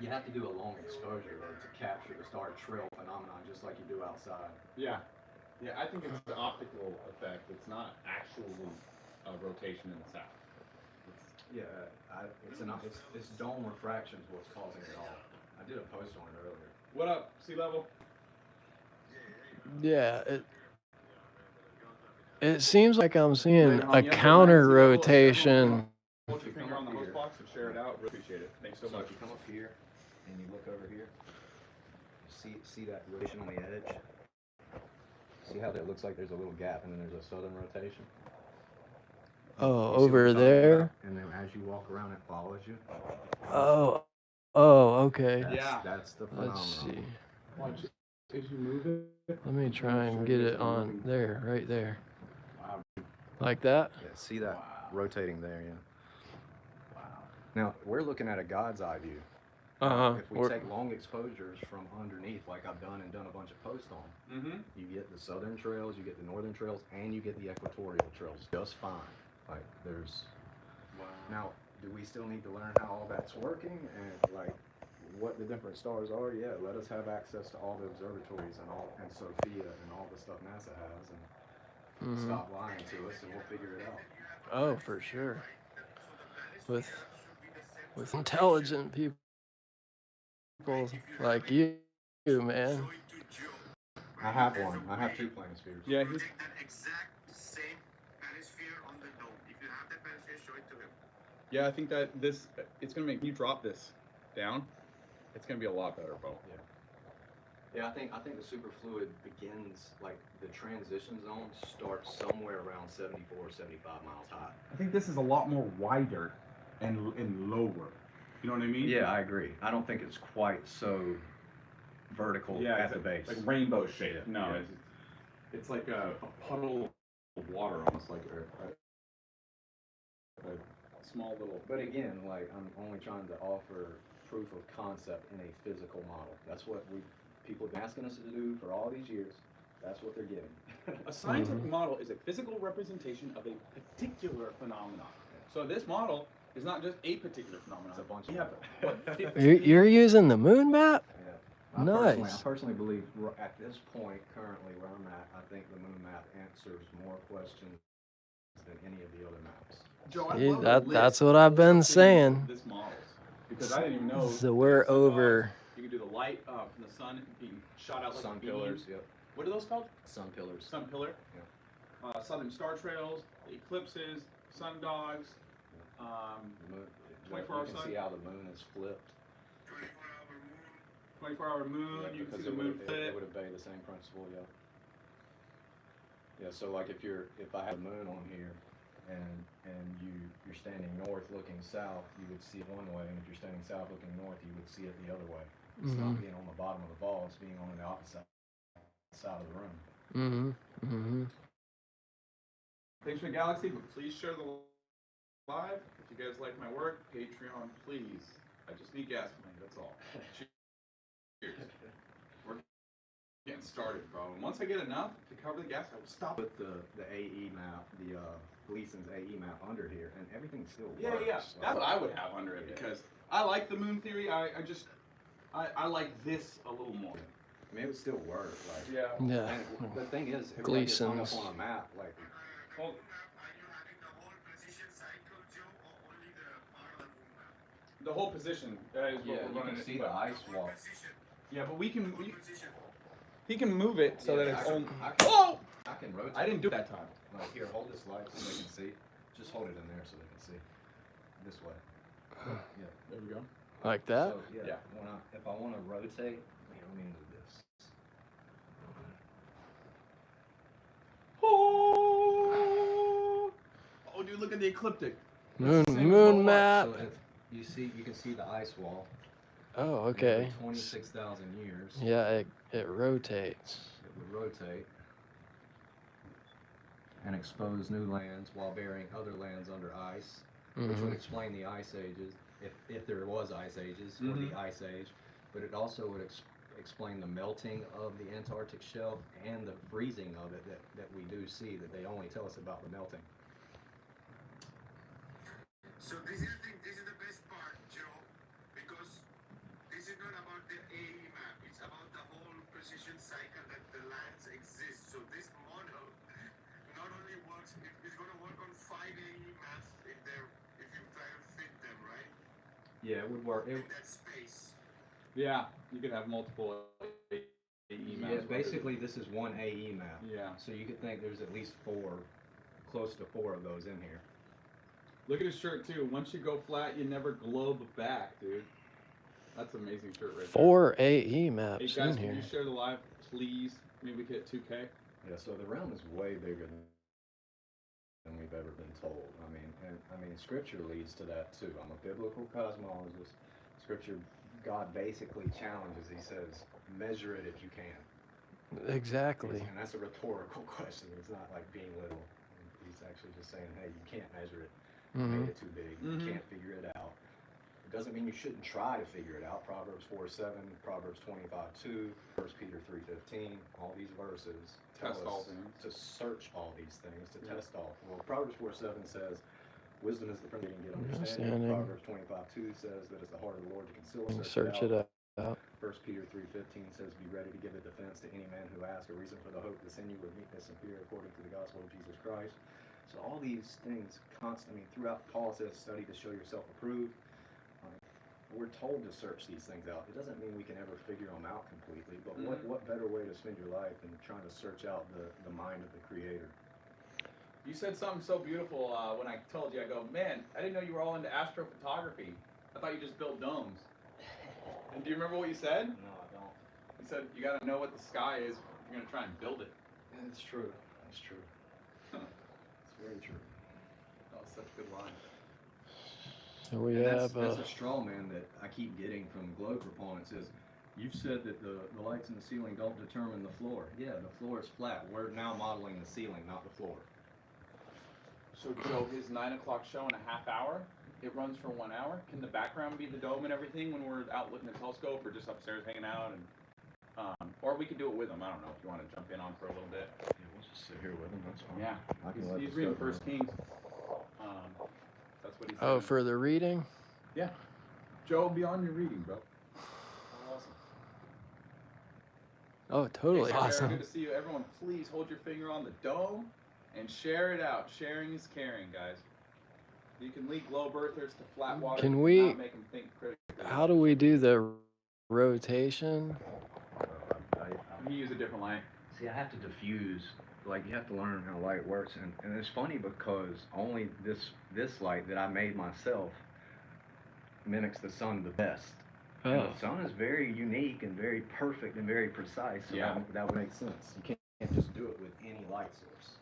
You have to do a long exposure though to capture the star trail phenomenon, just like you do outside. Yeah, I think it's the optical effect. It's not actually a rotation in the south. It's dome refraction is what's causing it all. I did a post on it earlier. What up, sea level? Yeah, it seems like I'm seeing a counter rotation. Hold your finger on the host box and share it out. Really appreciate it. Thanks so much. If you come up here and you look over here, see that rotation on the edge? See how it looks like there's a little gap and then there's a southern rotation? Oh, You see what over I'm talking there? about? And then as you walk around, it follows you. Oh, okay. That's the phenomenon. Let's see. Watch it. As you move it. Let me try and get it on there, right there. Like that? Yeah, see that rotating there, yeah. Now, we're looking at a God's eye view. If we take long exposures from underneath, like I've done a bunch of posts on, you get the southern trails, you get the northern trails, and you get the equatorial trails just fine. Like, now, do we still need to learn how all that's working and, like, what the different stars are? Yeah, let us have access to all the observatories and Sophia and all the stuff NASA has, and stop lying to us, and we'll figure it out. Oh, for sure. With intelligent people like you, man. I have one. I have two planispheres. Yeah, That exact same planisphere on the dome. If you have that planisphere, show it to him. Yeah, I think that it's gonna make you drop this down. It's gonna be a lot better, bro. Yeah, I think the superfluid begins, like, the transition zone starts somewhere around 74, 75 miles high. I think this is a lot more wider and lower. You know what I mean? Yeah, I agree. I don't think it's quite so vertical at the base. Like rainbow shape. Yeah, No, yeah. it's like a puddle of water, almost like a small little. But again, like, I'm only trying to offer proof of concept in a physical model. That's what people have been asking us to do for all these years. That's what they're getting. A scientific model is a physical representation of a particular phenomenon. So this model is not just a particular phenomenon. It's a bunch of we have what, 50? You're using the moon map? I Nice. personally believe at this point, currently where I'm at, I think the moon map answers more questions than any of the other maps. Joe, I See, love the that's list what I've been of things saying. This models, because I didn't even know. So we're sun over. gods, you can do the light from the sun being shot out like Sun a beam. pillars, yep. What are those called? Sun pillars. Sun pillar. Southern star trails, the eclipses, sun dogs. The moon, 24-hour you can sun? see how the moon is flipped. 24-hour moon. You can see the moon it flip. would obey the same principle, yeah. Yeah, so like if I had a moon on here and you're standing north looking south, you would see it one way, and if you're standing south looking north, you would see it the other way. It's not being on the bottom of the ball, it's being on the opposite side of the room. Thanks for the galaxy, but please share the live. If you guys like my work, Patreon, please. I just need gas money, that's all. Cheers. We're getting started, bro. And once I get enough to cover the gas, I will stop. Put the AE map, the Gleason's AE map under here, and everything still Yeah. works. That's what I would have under it, because I like the moon theory. I like this a little more. I mean, it would still work. Like, Yeah. and the thing is, everybody gets hung up Gleason's. on a map. Like, Well, Are you having the whole precision cycle, Joe, or only the part of the moon The whole position. That is what Yeah, we're you running. can see the ice wall. Yeah, but he can move it so that it's on. I Oh! can rotate. I didn't do it that time. Like here, hold this light so they can see. Just hold it in there so they can see. This way. Yeah. There we go. Like that? So, Yeah. If I want to rotate, let me move this. Oh, dude, look at the ecliptic. Moon map. So if you can see the ice wall. Oh, okay. 26,000 years. Yeah, it rotates. It would rotate and expose new lands while burying other lands under ice, which would explain the ice ages, if there was ice ages, or the ice age. But it also would explain the melting of the Antarctic shelf and the freezing of it that we do see, that they only tell us about the melting. So this is the best part, Joe, because this is not about the AE map. It's about the whole precision cycle that the lands exist. So this model not only works, it's going to work on 5 AE maps if you try to fit them, right? Yeah, it would work. In that space. Yeah, you could have multiple AE maps. Yeah, basically this is one AE map. Yeah. So you could think there's at least close to 4 of those in here. Look at his shirt too. Once you go flat, you never globe back, dude. That's an amazing shirt right 4 AE there. maps Hey guys, in can here. you share the live, please? Maybe we could hit 2K. Yeah, so the realm is way bigger than we've ever been told. I mean, Scripture leads to that too. I'm a biblical cosmologist. Scripture, God basically challenges. He says, measure it if you can. Exactly. And that's a rhetorical question. It's not like being little. He's actually just saying, hey, you can't measure it. You made it too big. You can't figure it out. It doesn't mean you shouldn't try to figure it out. Proverbs 4:7, Proverbs 25:2, 1 Peter 3:15, all these verses tell us to search all these things, to test all. Well, Proverbs 4:7 says, wisdom is the friend that can get understanding. Proverbs 25:2 says that it's the heart of the Lord to conceal and Search it out. 1 Peter 3:15 says, be ready to give a defense to any man who asks a reason for the hope that's in you with meekness and fear according to the gospel of Jesus Christ. So all these things throughout Paul says, study to show yourself approved. We're told to search these things out. It doesn't mean we can ever figure them out completely, but what better way to spend your life than trying to search out the mind of the Creator? You said something so beautiful when I told you. I go, man, I didn't know you were all into astrophotography. I thought you just built domes. And do you remember what you said? No, I don't. You said you got to know what the sky is if you're going to try and build it. Yeah, it's true. It's true. It's very true. That was such a good line. So we And have that's a straw man that I keep getting from globe proponents is, you've said that the lights in the ceiling don't determine the floor. Yeah, the floor is flat. We're now modeling the ceiling, not the floor. So Joe, his 9 o'clock show in a half hour, it runs for 1 hour. Can the background be the dome and everything when we're out looking at the telescope, or just upstairs hanging out? And or we could do it with him. I don't know if you want to jump in on for a little bit. Yeah, we'll just sit here with him. That's fine. Yeah, he's reading First Kings. That's what he's. Oh, for the reading? Yeah. Joe, be on your reading, bro. Awesome. Oh, totally Thanks, awesome. Good to see you. Everyone, please hold your finger on the dome and share it out. Sharing is caring, guys. You can lead globe earthers to flat water. Can but we- not make them think critically. How do we do the rotation? You use a different light. See, I have to diffuse. Like, you have to learn how light works, and it's funny because only this light that I made myself mimics the sun the best. And Oh, the sun is very unique and very perfect and very precise, so Yeah. that would make sense. You can't just do it with any light source.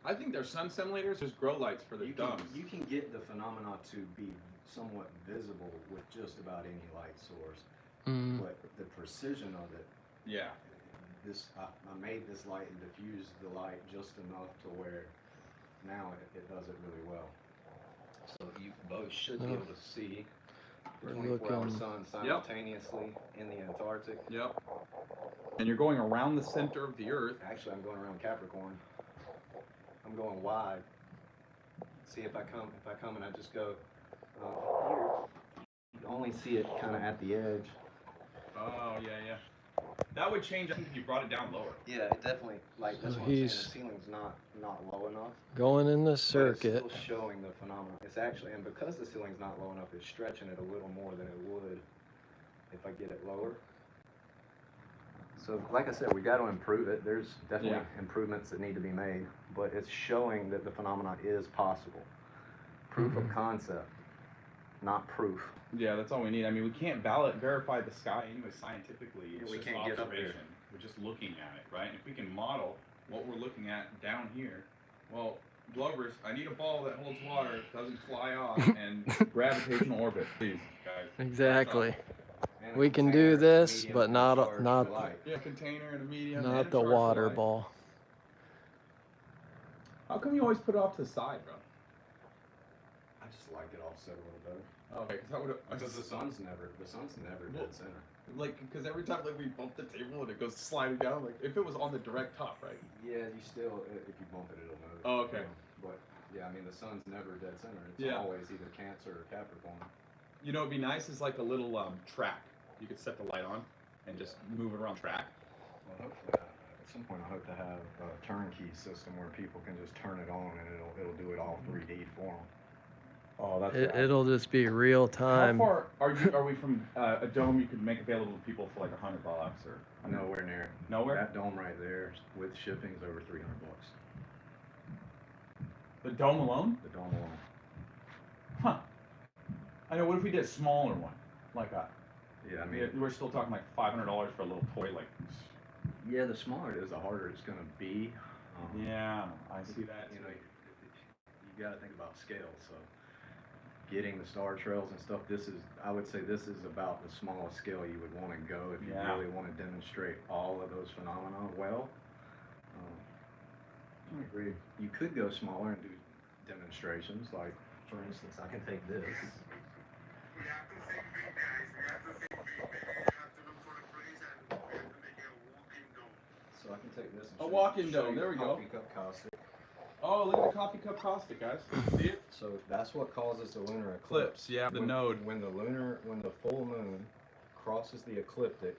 I think their sun simulators just grow lights for the domes. You can get the phenomena to be somewhat visible with just about any light source, but the precision of it, Yeah. I made this light and diffused the light just enough to where now it does it really well. So you both should be able to see the We're 24-hour looking- sun simultaneously in the Antarctic. Yep. And you're going around the center of the Earth. Actually, I'm going around Capricorn. I'm going wide. See, if I come and I just go here, you only see it kind of at the edge. Oh, yeah, yeah. That would change, I think, if you brought it down lower. Yeah, it definitely, like, that's So what I'm saying, the he's ceiling's not low enough. going in the But circuit. it's still showing the phenomenon. It's actually, and because the ceiling's not low enough, it's stretching it a little more than it would if I get it lower. So, like I said, we got to improve it. There's definitely improvements that need to be made, but it's showing that the phenomenon is possible. Proof of concept, not proof. Yeah, that's all we need. I mean, we can't verify the sky anyway scientifically. It's we just can't get up there. observation. We're just looking at it, right? And if we can model what we're looking at down here, well, Glovers, I need a ball that holds water, doesn't fly off, and gravitational orbit, please, guys. Exactly. And a We can container, do this, medium, but and not charged not light. Yeah, container and a medium. and not a the charge for water light. ball. How come you always put it off to the side, bro? I just like it offset a little better. Okay, because that would Because the sun's never dead center. like, because every time like we bump the table and it goes sliding down, like if it was on the direct top, right? Yeah, you still, if you bump it, it'll move. Oh, okay. But yeah, I mean the sun's never dead center. It's Yeah. always either Cancer or Capricorn. You know, it'd be nice is like a little track. You could set the light on and just move it around track. Well, hopefully, at some point, I hope to have a turnkey system where people can just turn it on and it'll do it all 3D for them. Oh, that's It'll just be real How time. far are we from a dome you could make available to people for like $100 or Nowhere near it. nowhere? That dome right there with shipping is over $300. The dome alone? The dome alone. Huh. I know. What if we did a smaller one, like a? Yeah, I I mean, mean, we're still talking like $500 for a little toy, like. yeah, the smaller it is, the harder it's gonna be. Yeah, I see that. You know, you got to think about scale. So, getting the star trails and stuff. I would say, this is about the smallest scale you would want to go if you Yeah. really want to demonstrate all of those phenomena well. I agree. You could go smaller and do demonstrations. Like, for instance, I can take this. We have to think big, guys. We have to think big. Maybe we have to look for a place and we have to make a walk-in dome. So I can take this and A show walk-in you dome, the there we go. coffee cup caustic. Oh, look at the coffee cup caustic, guys. See it? So that's what causes the lunar eclipse. Eclipse, yeah, the when, node. When the full moon crosses the ecliptic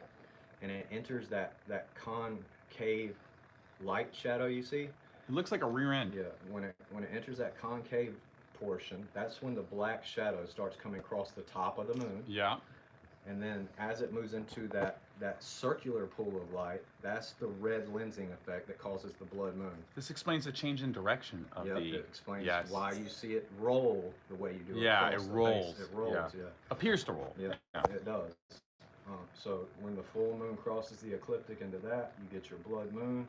and it enters that concave light shadow you see. It looks like a rear end. Yeah, when it enters that concave portion, that's when the black shadow starts coming across the top of the moon. Yeah. And then as it moves into that circular pool of light, that's the red lensing effect that causes the blood moon. This explains the change in direction of Yep, the. it explains yes. why you see it roll the way you do. Yeah, across it the rolls. face. It rolls, yeah. Appears to roll. Yeah, it does. So when the full moon crosses the ecliptic into that, you get your blood moon.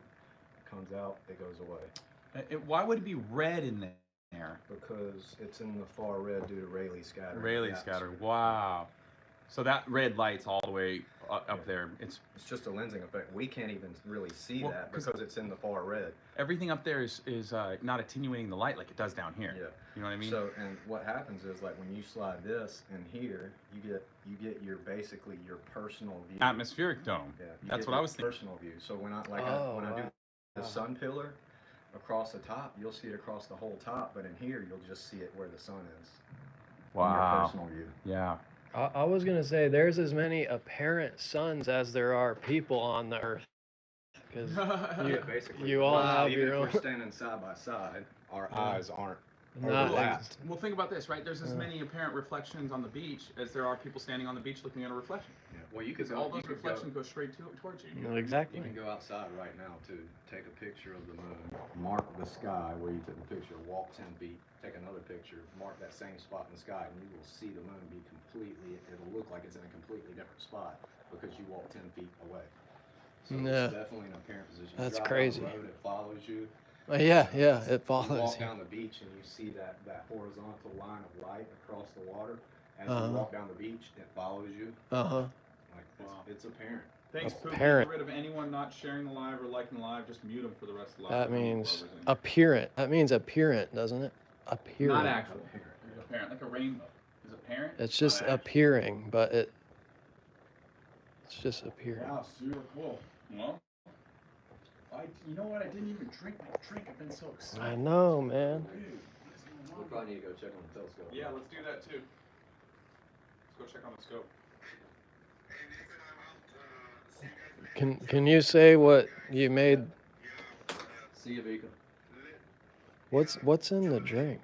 It comes out, it goes away. Why would it be red in there? Because it's in the far red due to Rayleigh scattering. Rayleigh scattering. Wow. So that red light's all the way up there. It's just a lensing effect. We can't even really see Well, that because it's in the far red. everything up there is not attenuating the light like it does down here. Yeah. You know what I mean? So, and what happens is, like, when you slide this in here, you get your basically your personal view. Atmospheric dome. Yeah. you That's get what I your was thinking. Personal view. So when I do the wow. sun pillar across the top, you'll see it across the whole top, but in here you'll just see it where the sun is. In your personal view. Yeah. I was gonna say there's as many apparent suns as there are people on the earth, because Yeah, basically. you all have even your if own. we're standing side by side, our eyes aren't Not overlapped. Well, think about this, right? There's as many apparent reflections on the beach as there are people standing on the beach looking at a reflection. Yeah. Well, you could Because go, all those you could reflections go straight towards you. No, You exactly. can go outside right now to take a picture of the moon, mark the sky where you took the picture, walk 10 feet, take another picture, mark that same spot in the sky, and you will see the moon be it'll look like it's in a completely different spot because you walk 10 feet away. So Yeah. it's definitely an apparent position. That's you drive crazy. Down the road, it follows you. Yeah, it You follows walk you. down the beach and you see that horizontal line of light across the water. As Uh-huh. you walk down the beach, it follows you. Uh-huh. Like Wow. it's apparent. Thanks, Poop. Apparent. Get rid of anyone not sharing the live or liking the live. Just mute them for the rest of the live. That means apparent. That means apparent, doesn't it? Appearant. Not actual. Apparent, like a rainbow. Is apparent? It's just Not actual. appearing, but it's just appearing. Wow, super cool. Well, you know what? I didn't even drink my drink. I've been so excited. I know, man. Dude, what is going We on? probably need to go check on the telescope. Yeah, let's do that too. Let's go check on the scope. Hey, Nathan, I'm out. See you guys later. Can you say what you made? See you, Vika. What's in the drink?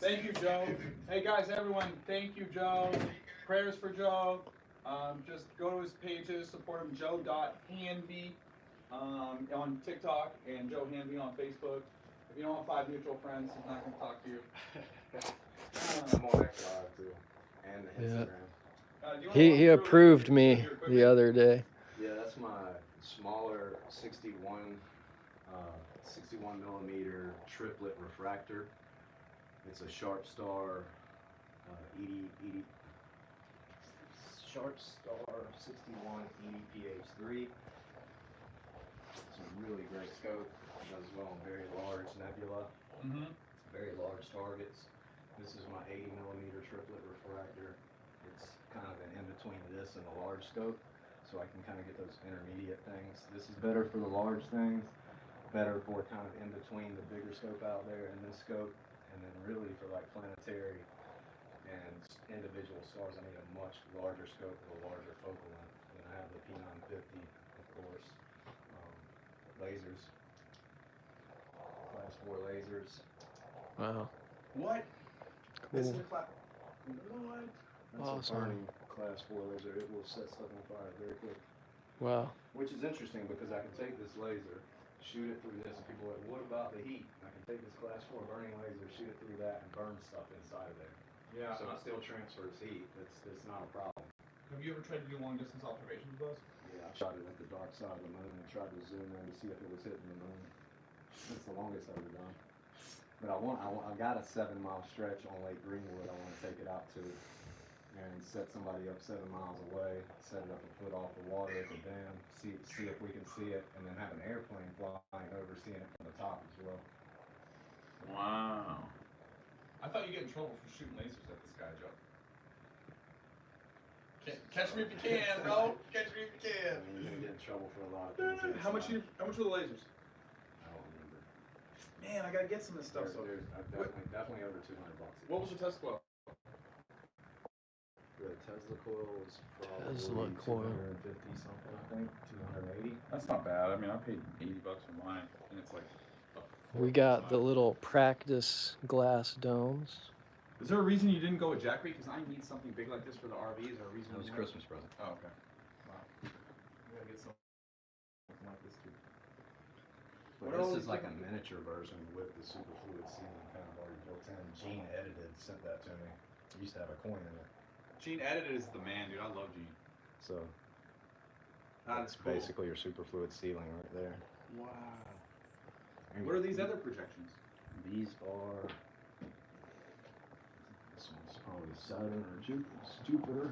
Thank you, Joe. Hey guys, everyone, thank you, Joe. Prayers for Joe. Just go to his pages, support him, Joe.Hanvey on TikTok and Joe Hanvey on Facebook. If you don't have 5 mutual friends, he's not going to talk to you. I'm on X Live too, and Instagram. He approved me the other day. Yeah, that's my smaller 61 millimeter triplet refractor. It's a Sharp Star 61 EDPH3. It's a really great scope. It does well on very large nebula, very large targets. This is my 80 millimeter triplet refractor. It's kind of an in between this and a large scope, so I can kind of get those intermediate things. This is better for the large things, better for kind of in between the bigger scope out there and this scope, and then really for like planetary and individual stars, I need a much larger scope with a larger focal length. And I have the P950, of course. Lasers, class 4 lasers. Wow. What? Cool. This is a class. What? That's Awesome. a burning class 4 laser. It will set stuff on fire very quick. Wow. Which is interesting because I can take this laser, shoot it through this, and people are like, what about the heat? I can take this class 4 burning laser, shoot it through that, and burn stuff inside of there. Yeah. So it still transfers heat. It's not a problem. Have you ever tried to do long distance observations with those? Yeah, I shot it at the dark side of the moon and tried to zoom in to see if it was hitting the moon. That's the longest I've ever done. But I got a 7-mile stretch on Lake Greenwood I want to take it out to and set somebody up 7 miles away, set it up a foot off the water at the dam, see if we can see it, and then have an airplane flying over, seeing it from the top as well. Wow. I thought you get in trouble for shooting lasers at the sky, Joe. Catch me if you can, bro. Catch me if you can. I mean, you're gonna get in trouble for a lot of things. How much were the lasers? I don't remember. Man, I gotta get some of this stuff. There's definitely over $200. What was the test coil? The Tesla coil was probably Tesla coil. 250 something, I think, 280. That's not bad. I mean, I paid $80 for mine, and it's like. We got the little practice glass domes. Is there a reason you didn't go with Jackery? Because I need something big like this for the RV. Is there a reason? That was you Christmas present. Oh, okay. Wow. We gotta get something like this too. But this is like a miniature version with the superfluid sealing kind of already built in. Gene edited sent that to me. It used to have a coin in it. Gene edited is the man, dude. I love Gene. So That's cool. basically your superfluid sealing right there. Wow. What are these other projections? These are. This one's probably Saturn or Jupiter.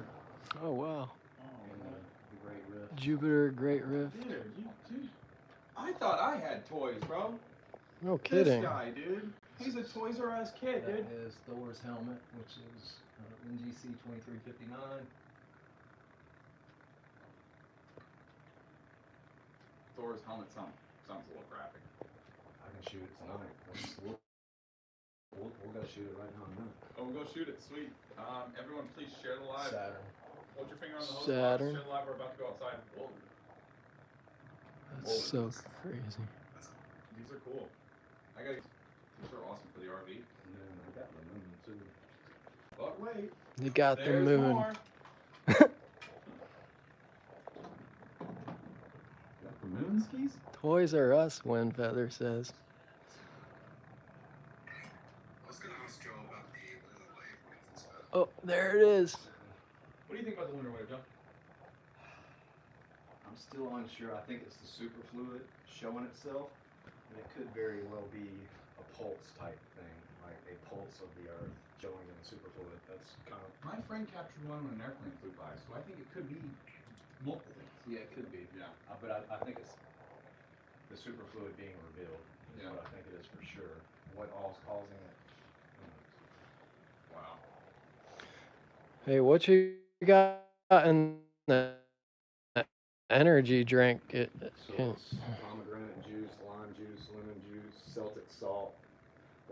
Oh wow. And the Great Rift. Jupiter Great Rift. Dude, I thought I had toys, bro. No kidding. This guy, dude. He's a Toys R Us kid, dude. That is Thor's helmet, which is NGC 2359. Thor's helmet sounds a little graphic. I can shoot it tonight. We'll go shoot it right now in a minute. Oh, we'll go shoot it. Sweet. Everyone, please share the live. Saturn. Hold your finger on the hose. Saturn. Share the live. We're about to go outside. Whoa. That's so crazy. These are cool. These are awesome for the RV. And then I got the moon too. But wait. You got the There's moon. more. Got the moon skis? Toys R Us, Windfeather says. I was gonna ask Joe about the lunar wave and stuff. Oh, there it is. What do you think about the lunar wave, John? I'm still unsure. I think it's the superfluid showing itself, and it could very well be a pulse type thing, like a pulse of the Earth showing in the superfluid. That's kind of. My friend captured one when an airplane flew by, so I think it could be multiple things. Yeah, it could be. Yeah. But I think it's the superfluid being revealed. Is Yeah. what I think it is for sure. What all's causing it? Who knows? Wow. Hey, what you got in the energy drink? So it's pomegranate juice, lime juice, lemon juice, Celtic salt,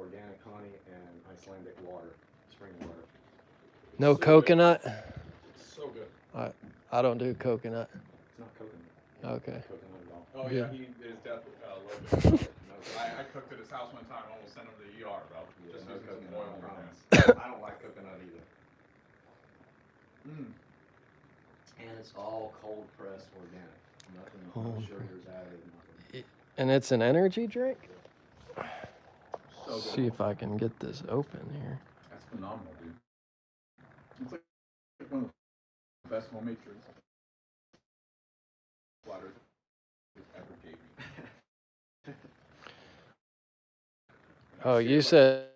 organic honey, and Icelandic water, spring water. No So good. coconut? It's so good. I don't do coconut. It's not coconut. Okay. Not coconut at all. Oh Yeah. yeah, he is definitely allergic. I cooked at his house one time, almost sent him to the ER, bro. Yeah, Just no using some coconut, oil I on promise. him. I don't like coconut either. Mm. And it's all cold pressed organic. Nothing, no Cold sugars added, nothing. And it's an energy drink? So good. See if I can get this open here. That's phenomenal, dude. It's like one of the best homemade drinks Flatter ever gave me. Oh, you said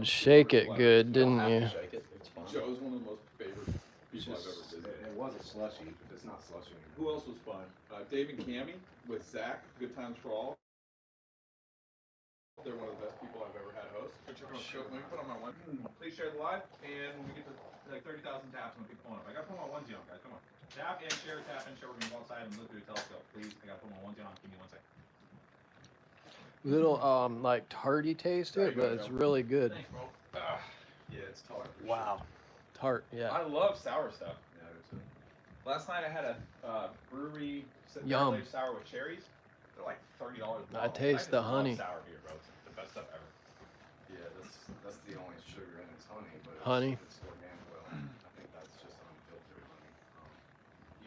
shake it good, didn't you? Shake it, it's fun. Joe's one of the most favorite people I've ever Just- visited. It was a slushy, but it's not slushy anymore. Who else was fun? Dave and Cammy with Zach, Good Times for All. They're one of the best people I've ever had host. Go check them out. Let me put on my one. Please share the live, and when we get to like 30,000 taps, I'm gonna keep pulling up. I gotta put my onesie on, guys. Come on. Tap and share, tap and share. We're gonna go outside and look through the telescope. Please, I gotta put my onesie on. Give me 1 second. Little like tarty taste to There it, you go, but it's Joe. really good. Thanks, bro. Yeah, it's tart. for Wow. Tart, yeah. I love sour stuff. Sure. Yeah, I do too. Last night I had a brewery Yum. barrel-aged sour with cherries. They're like $30. I taste the honey. Sour beer, bro. It's the best stuff ever. Yeah, that's the only sugar in it's honey, but it's, Honey. it's organic. Well, I think that's just unfiltered honey.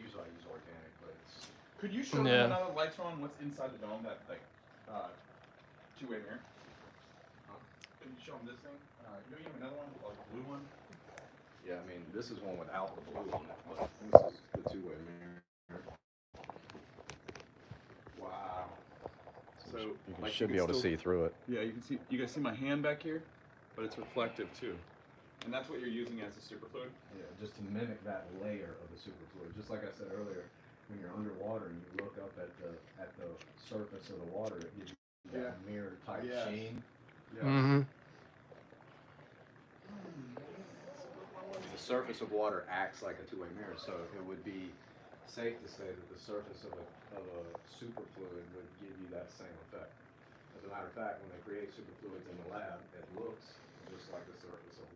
Usually I use organic, but it's Could you show Yeah. them now that the lights are on what's inside the dome? That like two-way mirror. Can you show them this thing? You have another one, like a blue one. yeah. I mean, this is one without the blue on it, but this is the two-way mirror. Wow. So You like, should you be able to still- see through it. Yeah, you can see. You guys see my hand back here, but it's reflective too, and that's what you're using as a superfluid. Yeah, just to mimic that layer of the superfluid. Just like I said earlier, when you're underwater and you look up at the surface of the water, it gives you that mirror type Yes. sheen. Mm-hmm. The surface of water acts like a two-way mirror, so it would be safe to say that the surface of a superfluid would give you that same effect. As a matter of fact, when they create superfluids in the lab, it looks just like the surface of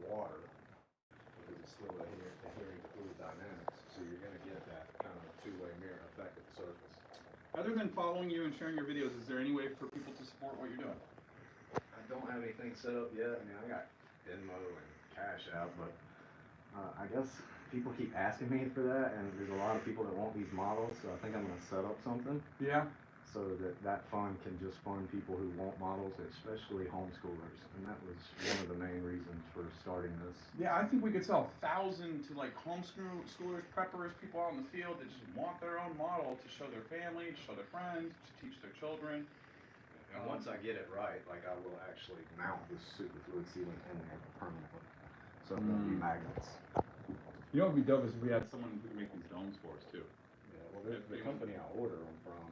water, because it's still adhering to fluid dynamics, so you're going to get that kind of two-way mirror effect at the surface. Other than following you and sharing your videos, is there any way for people to support what you're doing? I don't have anything set up yet. I mean, I got Venmo and Cash App, but I guess people keep asking me for that, and there's a lot of people that want these models, so I think I'm going to set up something Yeah. so that fund can just fund people who want models, especially homeschoolers, and that was one of the main reasons for starting this. Yeah, I think we could sell 1,000 to like homeschoolers, preppers, people out in the field that just want their own model to show their family, to show their friends, to teach their children. And once I get it right, like I will actually mount this superfluid sealant in there permanently, so it won't be magnets. You know what would be dope is if we had someone who could make these domes for us too. Yeah, well, the company I order them from,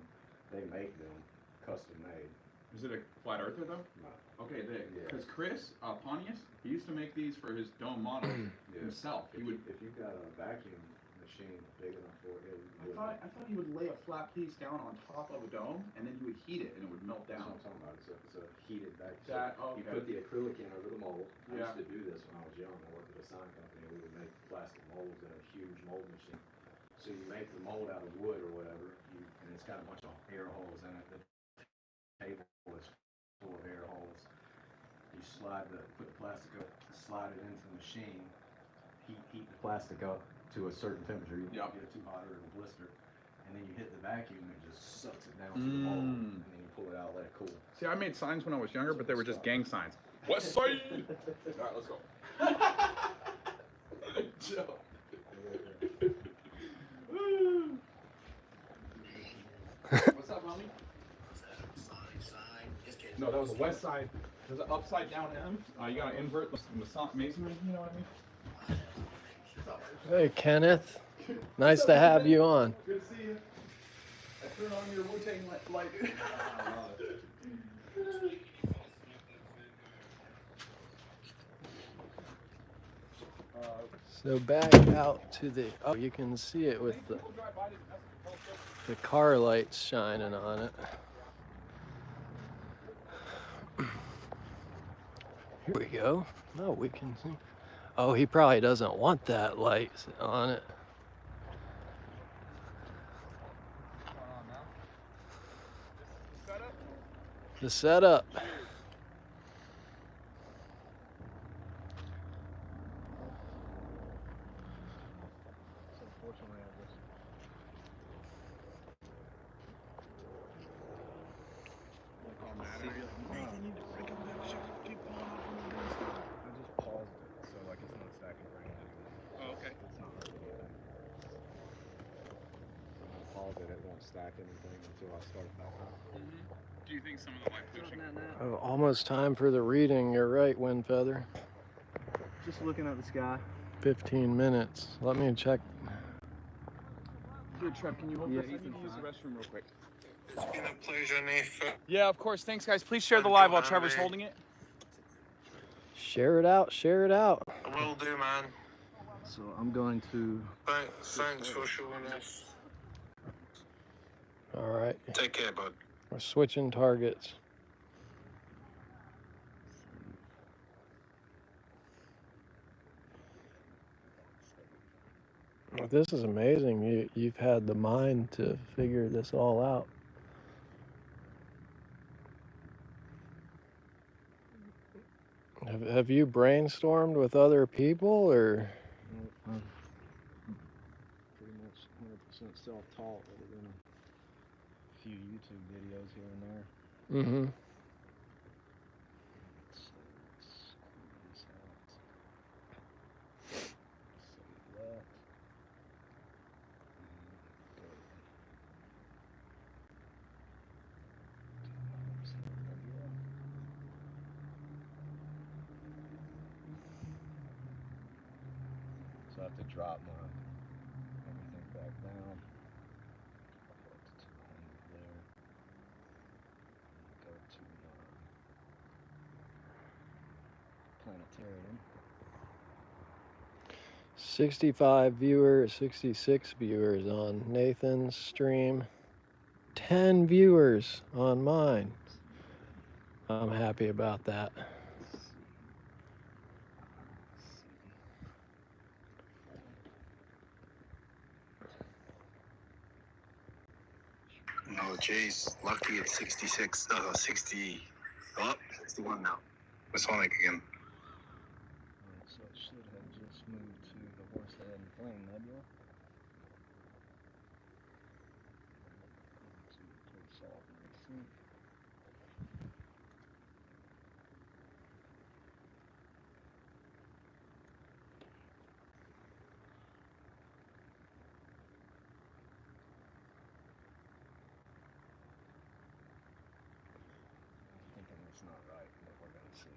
they make them custom made. Is it a flat earther though? No. Okay, Yeah. because Chris Pontius, he used to make these for his dome model himself. He would. If you've got a vacuum machine big enough for it, I thought he would lay a flat piece down on top of a dome, and then he would heat it, and it would melt That's down. what I'm talking about. It's a heated vacuum. You Okay. put the acrylic in over the mold. I Yeah. used to do this when I was young. I worked at a sign company. We would make plastic molds in a huge mold machine. So you make the mold out of wood or whatever, and it's got a bunch of air holes in it. The table is full of air holes. You put the plastic up, slide it into the machine, heat the plastic up to a certain temperature. You don't get it too hot or it'll blister. And then you hit the vacuum and it just sucks it down to the mold. And then you pull it out, let it cool. See, I made signs when I was younger, but they were just gang signs. West Side. All right, let's go. Joe. What's up, mommy? No, that was the west side. There's an upside down M. You gotta invert the masonry, you know what I mean? Hey, Kenneth. Nice to have you on. Good to see you. I turn on your Wu-Tang light. So back out to the, oh, you can see it with the car lights shining on it. Here we go. Oh, we can see. Oh, he probably doesn't want that light on it. What's going on now? This is the setup? The setup. Cheers. So unfortunately, I just like on Matter. Nathan, you break up that shit. Keep pulling up when you're doing stuff. I just paused it, so like it's not stacking grain anymore. Oh, okay. It's not hurting anything. So when I pause it, it won't stack anything until I start it back up. Do you think some of the light pushing? Oh, almost time for the reading. You're right, Windfeather. Just looking at the sky. 15 minutes. Let me check. Here, Trev, can you hold Yeah, this? I he's need to in use the front. restroom real quick. It's been a pleasure, Nathan. Yeah, of course. Thanks, guys. Please share the live while Trevor's holding it. Share it out. Share it out. Will do, man. So I'm going to. Thanks for showing us. All right. Take care, bud. We're switching targets. This is amazing. You've had the mind to figure this all out. Have you brainstormed with other people, or? Pretty much 100% self-taught, other than a few YouTube videos here and there. Mm-hmm. So let's squeeze out. Save that. And go. So I have to drop my everything back down. Go up to 200 there. And go to my planetarium. 65 viewers, 66 viewers on Nathan's stream. 10 viewers on mine. I'm happy about that. Oh, jeez. Lucky it's 66, 61 now. It's Sonic again. So it should have just moved to the Horsehead and Flame Nebula. To Pulsar Racing. I'm thinking it's not right, but we're gonna see.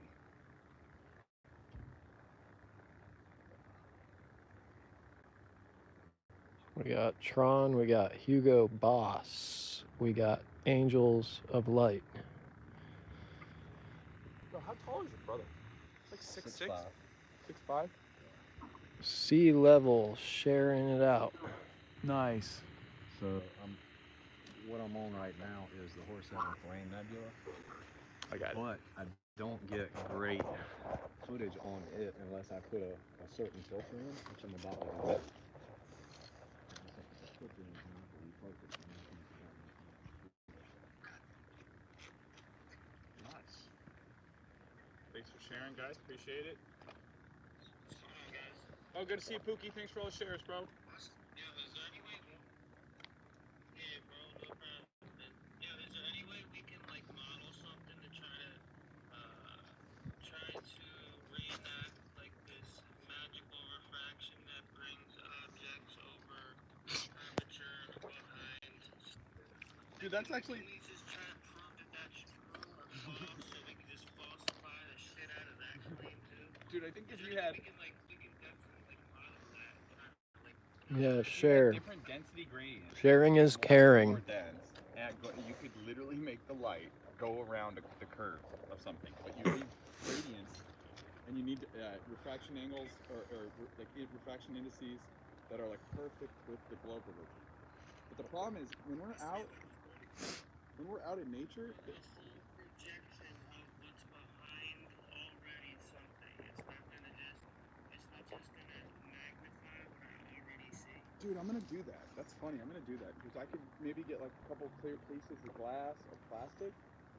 We got Tron, we got Hugo Boss, we got Angels of Light. Bro, how tall is your brother? Like 6'6"? 6'5". 6'5"? Sea level, sharing it out. Nice. So what I'm on right now is the Horsehead and Flame Nebula, I got it. but I don't get great footage on it unless I put a certain filter in, which I'm about to do. Nice. Thanks for sharing, guys. Appreciate it. Oh, good to see you, Pookie. Thanks for all the shares, bro. Yeah, is there any way? Hey, bro, no problem. Yeah, is there any way we can like model something to try to reenact like this magical refraction that brings objects over curvature and behind? Dude, that's actually. Can we just try to prove that that's true or false, so we can just falsify the shit out of that claim too? Dude, I think if Is you there had. anything we can definitely like model that kind of like. Yeah, If you had share. different density gradients. Sharing is more caring. dense, and you could literally make the light go around the curve of something, but you need gradients, and you need refraction angles or like refraction indices that are like perfect with the globe religion. But the problem is when we're out in nature, The whole projection of what's behind already Dude, I'm gonna do that. That's funny. I'm gonna do that because I could maybe get like a couple clear pieces of glass or plastic,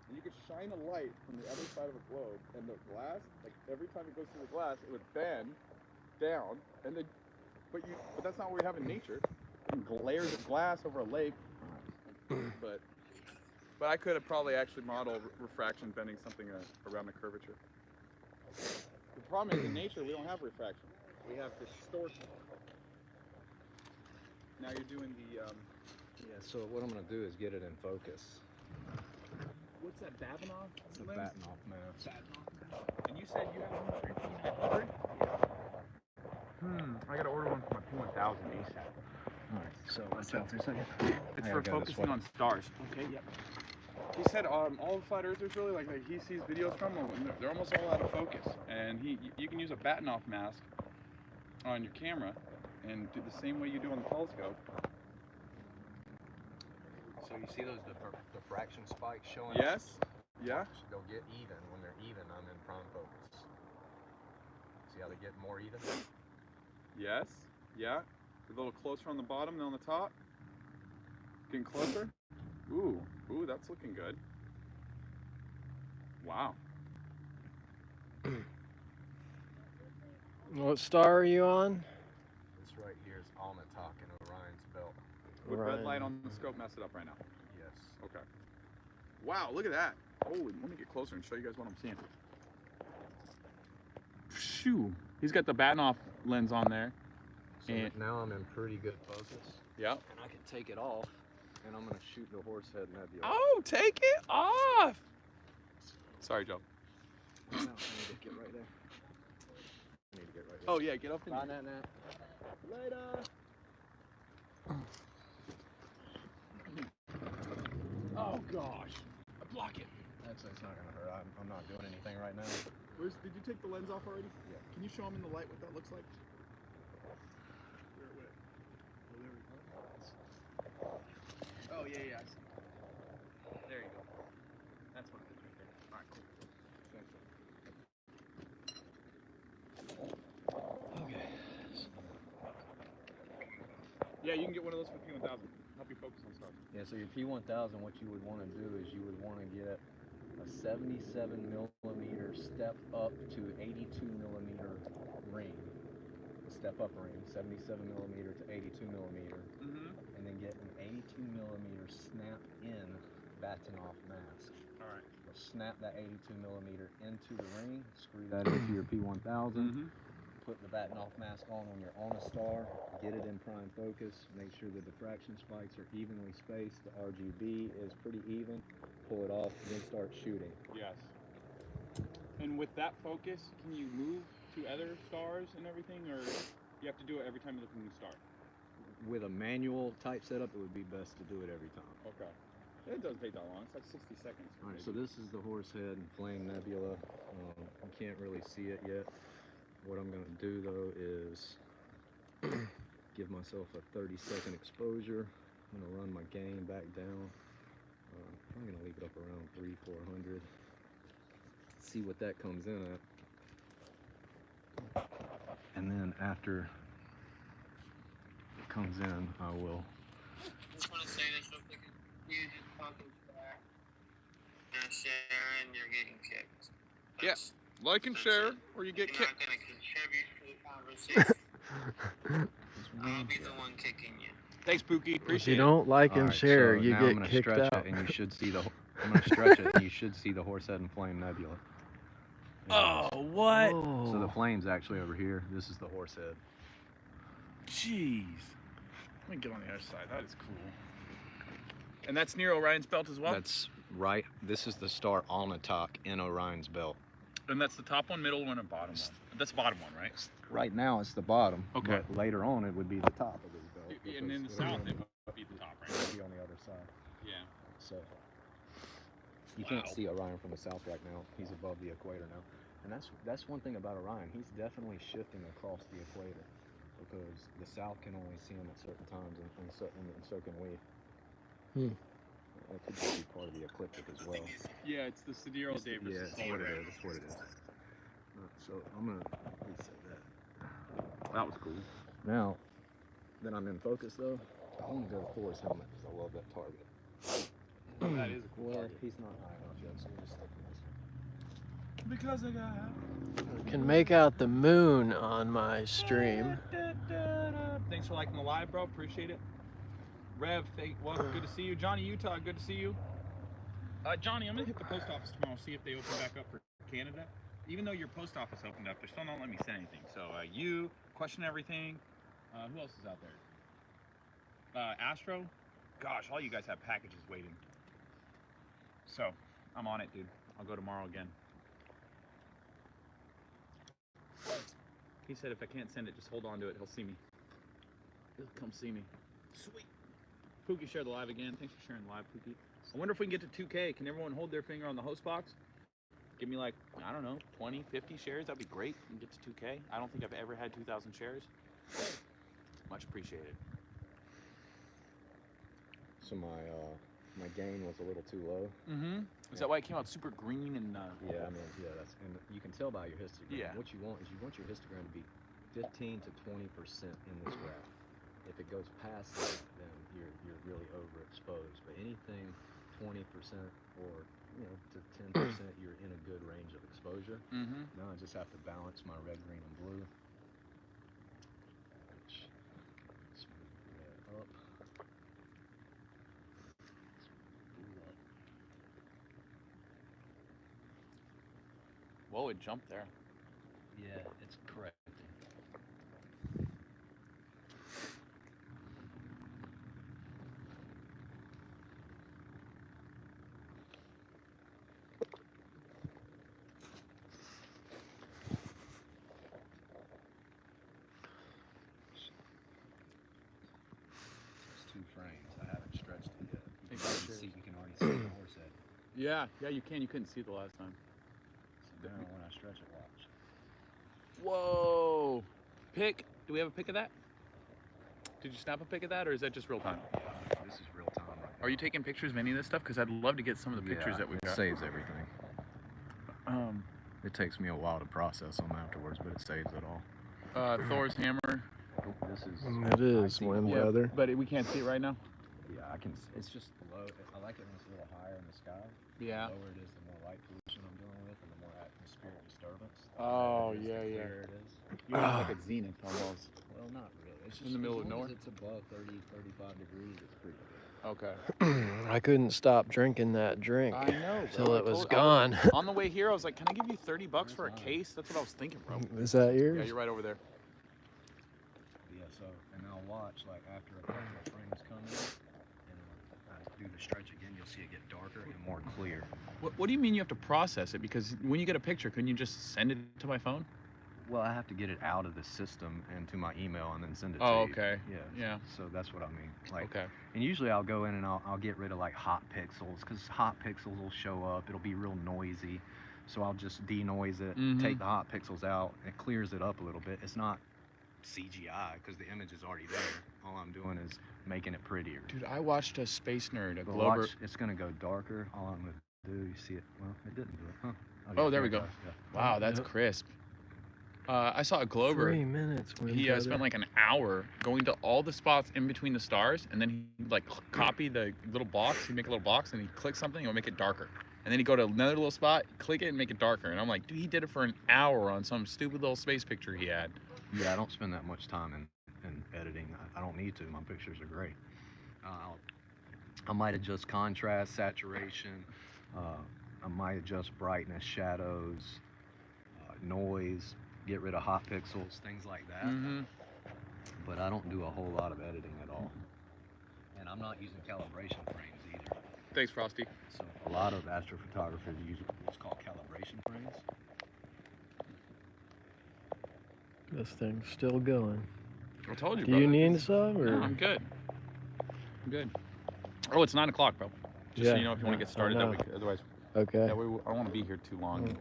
and you could shine a light from the other side of a globe, and the glass, like every time it goes through the glass, it would bend down, and then, but that's not what we have in nature. Layers of glass over a lake, but I could have probably actually modeled refraction bending something around a curvature. The problem is in nature we don't have refraction. We have distortion. Now you're doing the Yeah, so what I'm going to do is get it in focus. what's that, Babinoff? It's a Batinoff mask. And you said you have one for your P900? I gotta order one for my P1000 ASAP. Alright, so let's out for a second. It's for focusing on stars. Okay, yep. He said all the flat earthers really, like he sees videos from them, they're almost all out of focus. And you can use a Batinoff mask on your camera and do the same way you do on the telescope. So you see those diffraction spikes showing? Yes. Yeah. They'll get even. When they're even, I'm in prime focus. See how they get more even? Yes. Yeah. A little closer on the bottom than on the top. Getting closer. Ooh, that's looking good. Wow. What star are you on? This right here is Alnitak in Orion's belt. Would red Orion. light on the scope mess it up right now? Yes. Okay. Wow, look at that. Holy, let me get closer and show you guys what I'm seeing. Shoo. He's got the Batinoff lens on there. So And now I'm in pretty good focus. yeah. And I can take it off, and I'm going to shoot the Horsehead Nebula. Oh, take it off. Sorry, Joe. No, I need to get right there. I need to get right there. Oh yeah, get up in Bye, here. Nat. Later. Oh gosh. Block it. Actually, it's not going to hurt. I'm not doing anything right now. Did you take the lens off already? Yeah. Can you show them in the light what that looks like? Oh yeah, I see. There you go. That's what it is right there. All right, cool. Okay. Yeah, you can get one of those for P1000. Help you focus on stuff. Yeah, so your P1000, what you would want to do is you would want to get a 77 millimeter step up to 82 millimeter ring. A step up ring, 77 millimeter to 82 millimeter. And then get an 82 millimeter snap in Batinoff mask. All right. So snap that 82 millimeter into the ring, screw that into your P1000. Put the Batinoff mask on when you're on a star, get it in prime focus, make sure the diffraction spikes are evenly spaced, the RGB is pretty even, pull it off, then start shooting. Yes. And with that focus, can you move to other stars and everything, or you have to do it every time you look at a new star? With a manual type setup, it would be best to do it every time. Okay. It doesn't take that long. It's like 60 seconds. Alright, so this is the Horsehead Flame Nebula. You can't really see it yet. What I'm going to do though is give myself a 30-second exposure. I'm going to run my gain back down. I'm going to leave it up around 300-400. See what that comes in at. And then after it comes in, I will. Just want to say this real quick. You just talking back. You're sharing, you're getting kicked. Yes. Like and share, or you get You're kicked. not going to contribute to the conversation. I'll be the one kicking you. Thanks, Pookie. If Appreciate you it. don't like and Alright, share, so you now I'm get gonna kicked stretch out. it, and you should see the. I'm gonna stretch it, and you should see the Horsehead and Flame Nebula. Oh, what? So the flame's actually over here. This is the Horsehead. Jeez. Let me get on the other side. That is cool. And that's near Orion's belt as well? That's right. This is the star Alnitak in Orion's belt. And that's the top one, middle one, and bottom one. That's the bottom one, right? Right now, it's the bottom. Okay. But later on, it would be the top of his belt. And in the because south, it'll it would be the top, right? be on the other side. Yeah. So you can't Wow. see Orion from the south right now. He's above the equator now, and that's one thing about Orion. He's definitely shifting across the equator because the south can only see him at certain times, and so can we. It could just be part of the ecliptic as well. Yeah, it's the sidereal day Yeah, versus that's solar what it day. is. That's what it is. So I'm gonna reset that. That was cool. Now, then I'm in focus though. I want to go to Thor's helmet because I love that target. That is a cool Well, target. he's not high enough yet, so we'll just stick with this. Because I got. Can make out the moon on my stream. Thanks for liking the live, bro. Appreciate it. Rev, well, good to see you. Johnny Utah, good to see you. Johnny, I'm gonna hit the post office tomorrow, see if they open back up for Canada. Even though your post office opened up, they're still not letting me send anything. So you question everything. Who else is out there? Astro. Gosh, all you guys have packages waiting. So I'm on it, dude. I'll go tomorrow again. He said if I can't send it, just hold on to it. He'll see me. He'll come see me. Sweet. Pookie shared the live again. Thanks for sharing the live, Pookie. I wonder if we can get to 2K. Can everyone hold their finger on the host box? Give me like, I don't know, 20, 50 shares. That'd be great. We can get to 2K. I don't think I've ever had 2,000 shares. Much appreciated. So my gain was a little too low. Mm-hmm. Is that why it came out super green and? Yeah, I mean, yeah, and you can tell by your histogram. Yeah. What you want is you want your histogram to be 15 to 20% in this graph. If it goes past that, then you're really overexposed. But anything 20% or to 10%, you're in a good range of exposure. Mm-hmm. Now I just have to balance my red, green, and blue. Let's move red up. Whoa, it jumped there. Yeah, it's correct. It's 2 frames. I haven't stretched it yet. You can already see the horse head. Yeah, you can. You couldn't see the last time. So now when I stretch it, watch. Whoa. Pic. Do we have a pic of that? Did you snap a pic of that, or is that just real time? This is real time right now. Are you taking pictures of any of this stuff? Because I'd love to get some of the pictures that we've it got. saves everything. It takes me a while to process them afterwards, but it saves it all. Thor's hammer. This is. It is wind weather. But we can't see it right now. Yeah, I can. It's just low. I like it when it's a little higher in the sky. Yeah. The lower it is, the more light pollution I'm dealing with, and the more atmospheric disturbance. Oh, The yeah. clearer it is. You're like at zenith almost. Well, not really. It's just In the middle as of long nowhere? as it's above 30, 35 degrees. It's pretty good. Okay. I couldn't stop drinking that drink I know, bro. till I it was told- gone. On the way here, I was like, "Can I give you $30 for a case?" That's what I was thinking, bro. Is that yours? Yeah, you're right over there. Yeah. So, and I'll watch like after a couple of frames come in, and I do the stretch again. You'll see it get darker and more clear. What do you mean you have to process it? Because when you get a picture, couldn't you just send it to my phone? Well, I have to get it out of the system and to my email and then send it to Oh, you. okay. Yeah. Yeah. So that's what I mean. Like, Okay. and usually I'll go in and I'll get rid of like hot pixels because hot pixels will show up. It'll be real noisy. So I'll just denoise it, Mhm. take the hot pixels out, and it clears it up a little bit. It's not CGI because the image is already there. All I'm doing is making it prettier. Dude, I watched a space nerd, a But Glober. watch, it's gonna go darker. All I'm gonna do, you see it? Well, it didn't do it, huh? Oh, there we go. it goes, yeah. Wow, that's crisp. I saw a Glober. 3 minutes. Wind He weather. spent like an hour going to all the spots in between the stars, and then he like copy the little box. He'd make a little box, and he'd click something, and it would make it darker. And then he'd go to another little spot, click it, and make it darker. And I'm like, dude, he did it for an hour on some stupid little space picture he had. Yeah, I don't spend that much time in editing. I don't need to. My pictures are great. I might adjust contrast, saturation. I might adjust brightness, shadows, noise, get rid of hot pixels, things like that. Mm-hmm. But I don't do a whole lot of editing at all. And I'm not using calibration frames either. Thanks, Frosty. So a lot of astrophotographers use what's called calibration frames. This thing's still going. I told you, Do bro. you need some? Or? No, I'm good. I'm good. Oh, it's 9 o'clock, bro. Just so you know, if you want to get started, that I we, otherwise, Okay. that way I don't want to be here too long.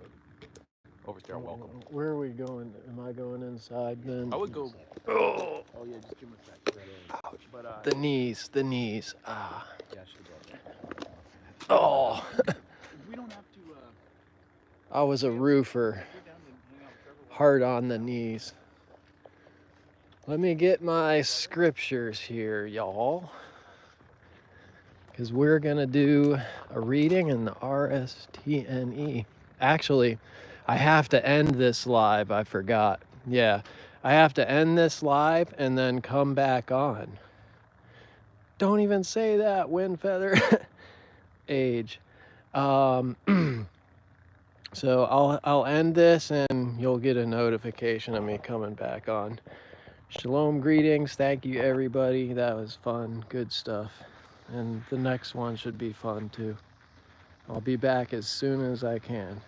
Overstay our welcome. Where are we going? Am I going inside then? I would go. Oh, Oh yeah, just give me a sec. ouch. But The knees, the knees. Ah. Yeah, I should have brought that. Oh. we don't have to. I was a roofer. Go down and hang out with Trevor. Hard on the knees. Let me get my scriptures here, y'all. Because we're going to do a reading in the RSTNE. Actually, I have to end this live. I forgot. Yeah, I have to end this live and then come back on. Don't even say that, wind feather. Age. So I'll end this and you'll get a notification of me coming back on. Shalom, greetings. Thank you, everybody. That was fun. Good stuff. And the next one should be fun too. I'll be back as soon as I can.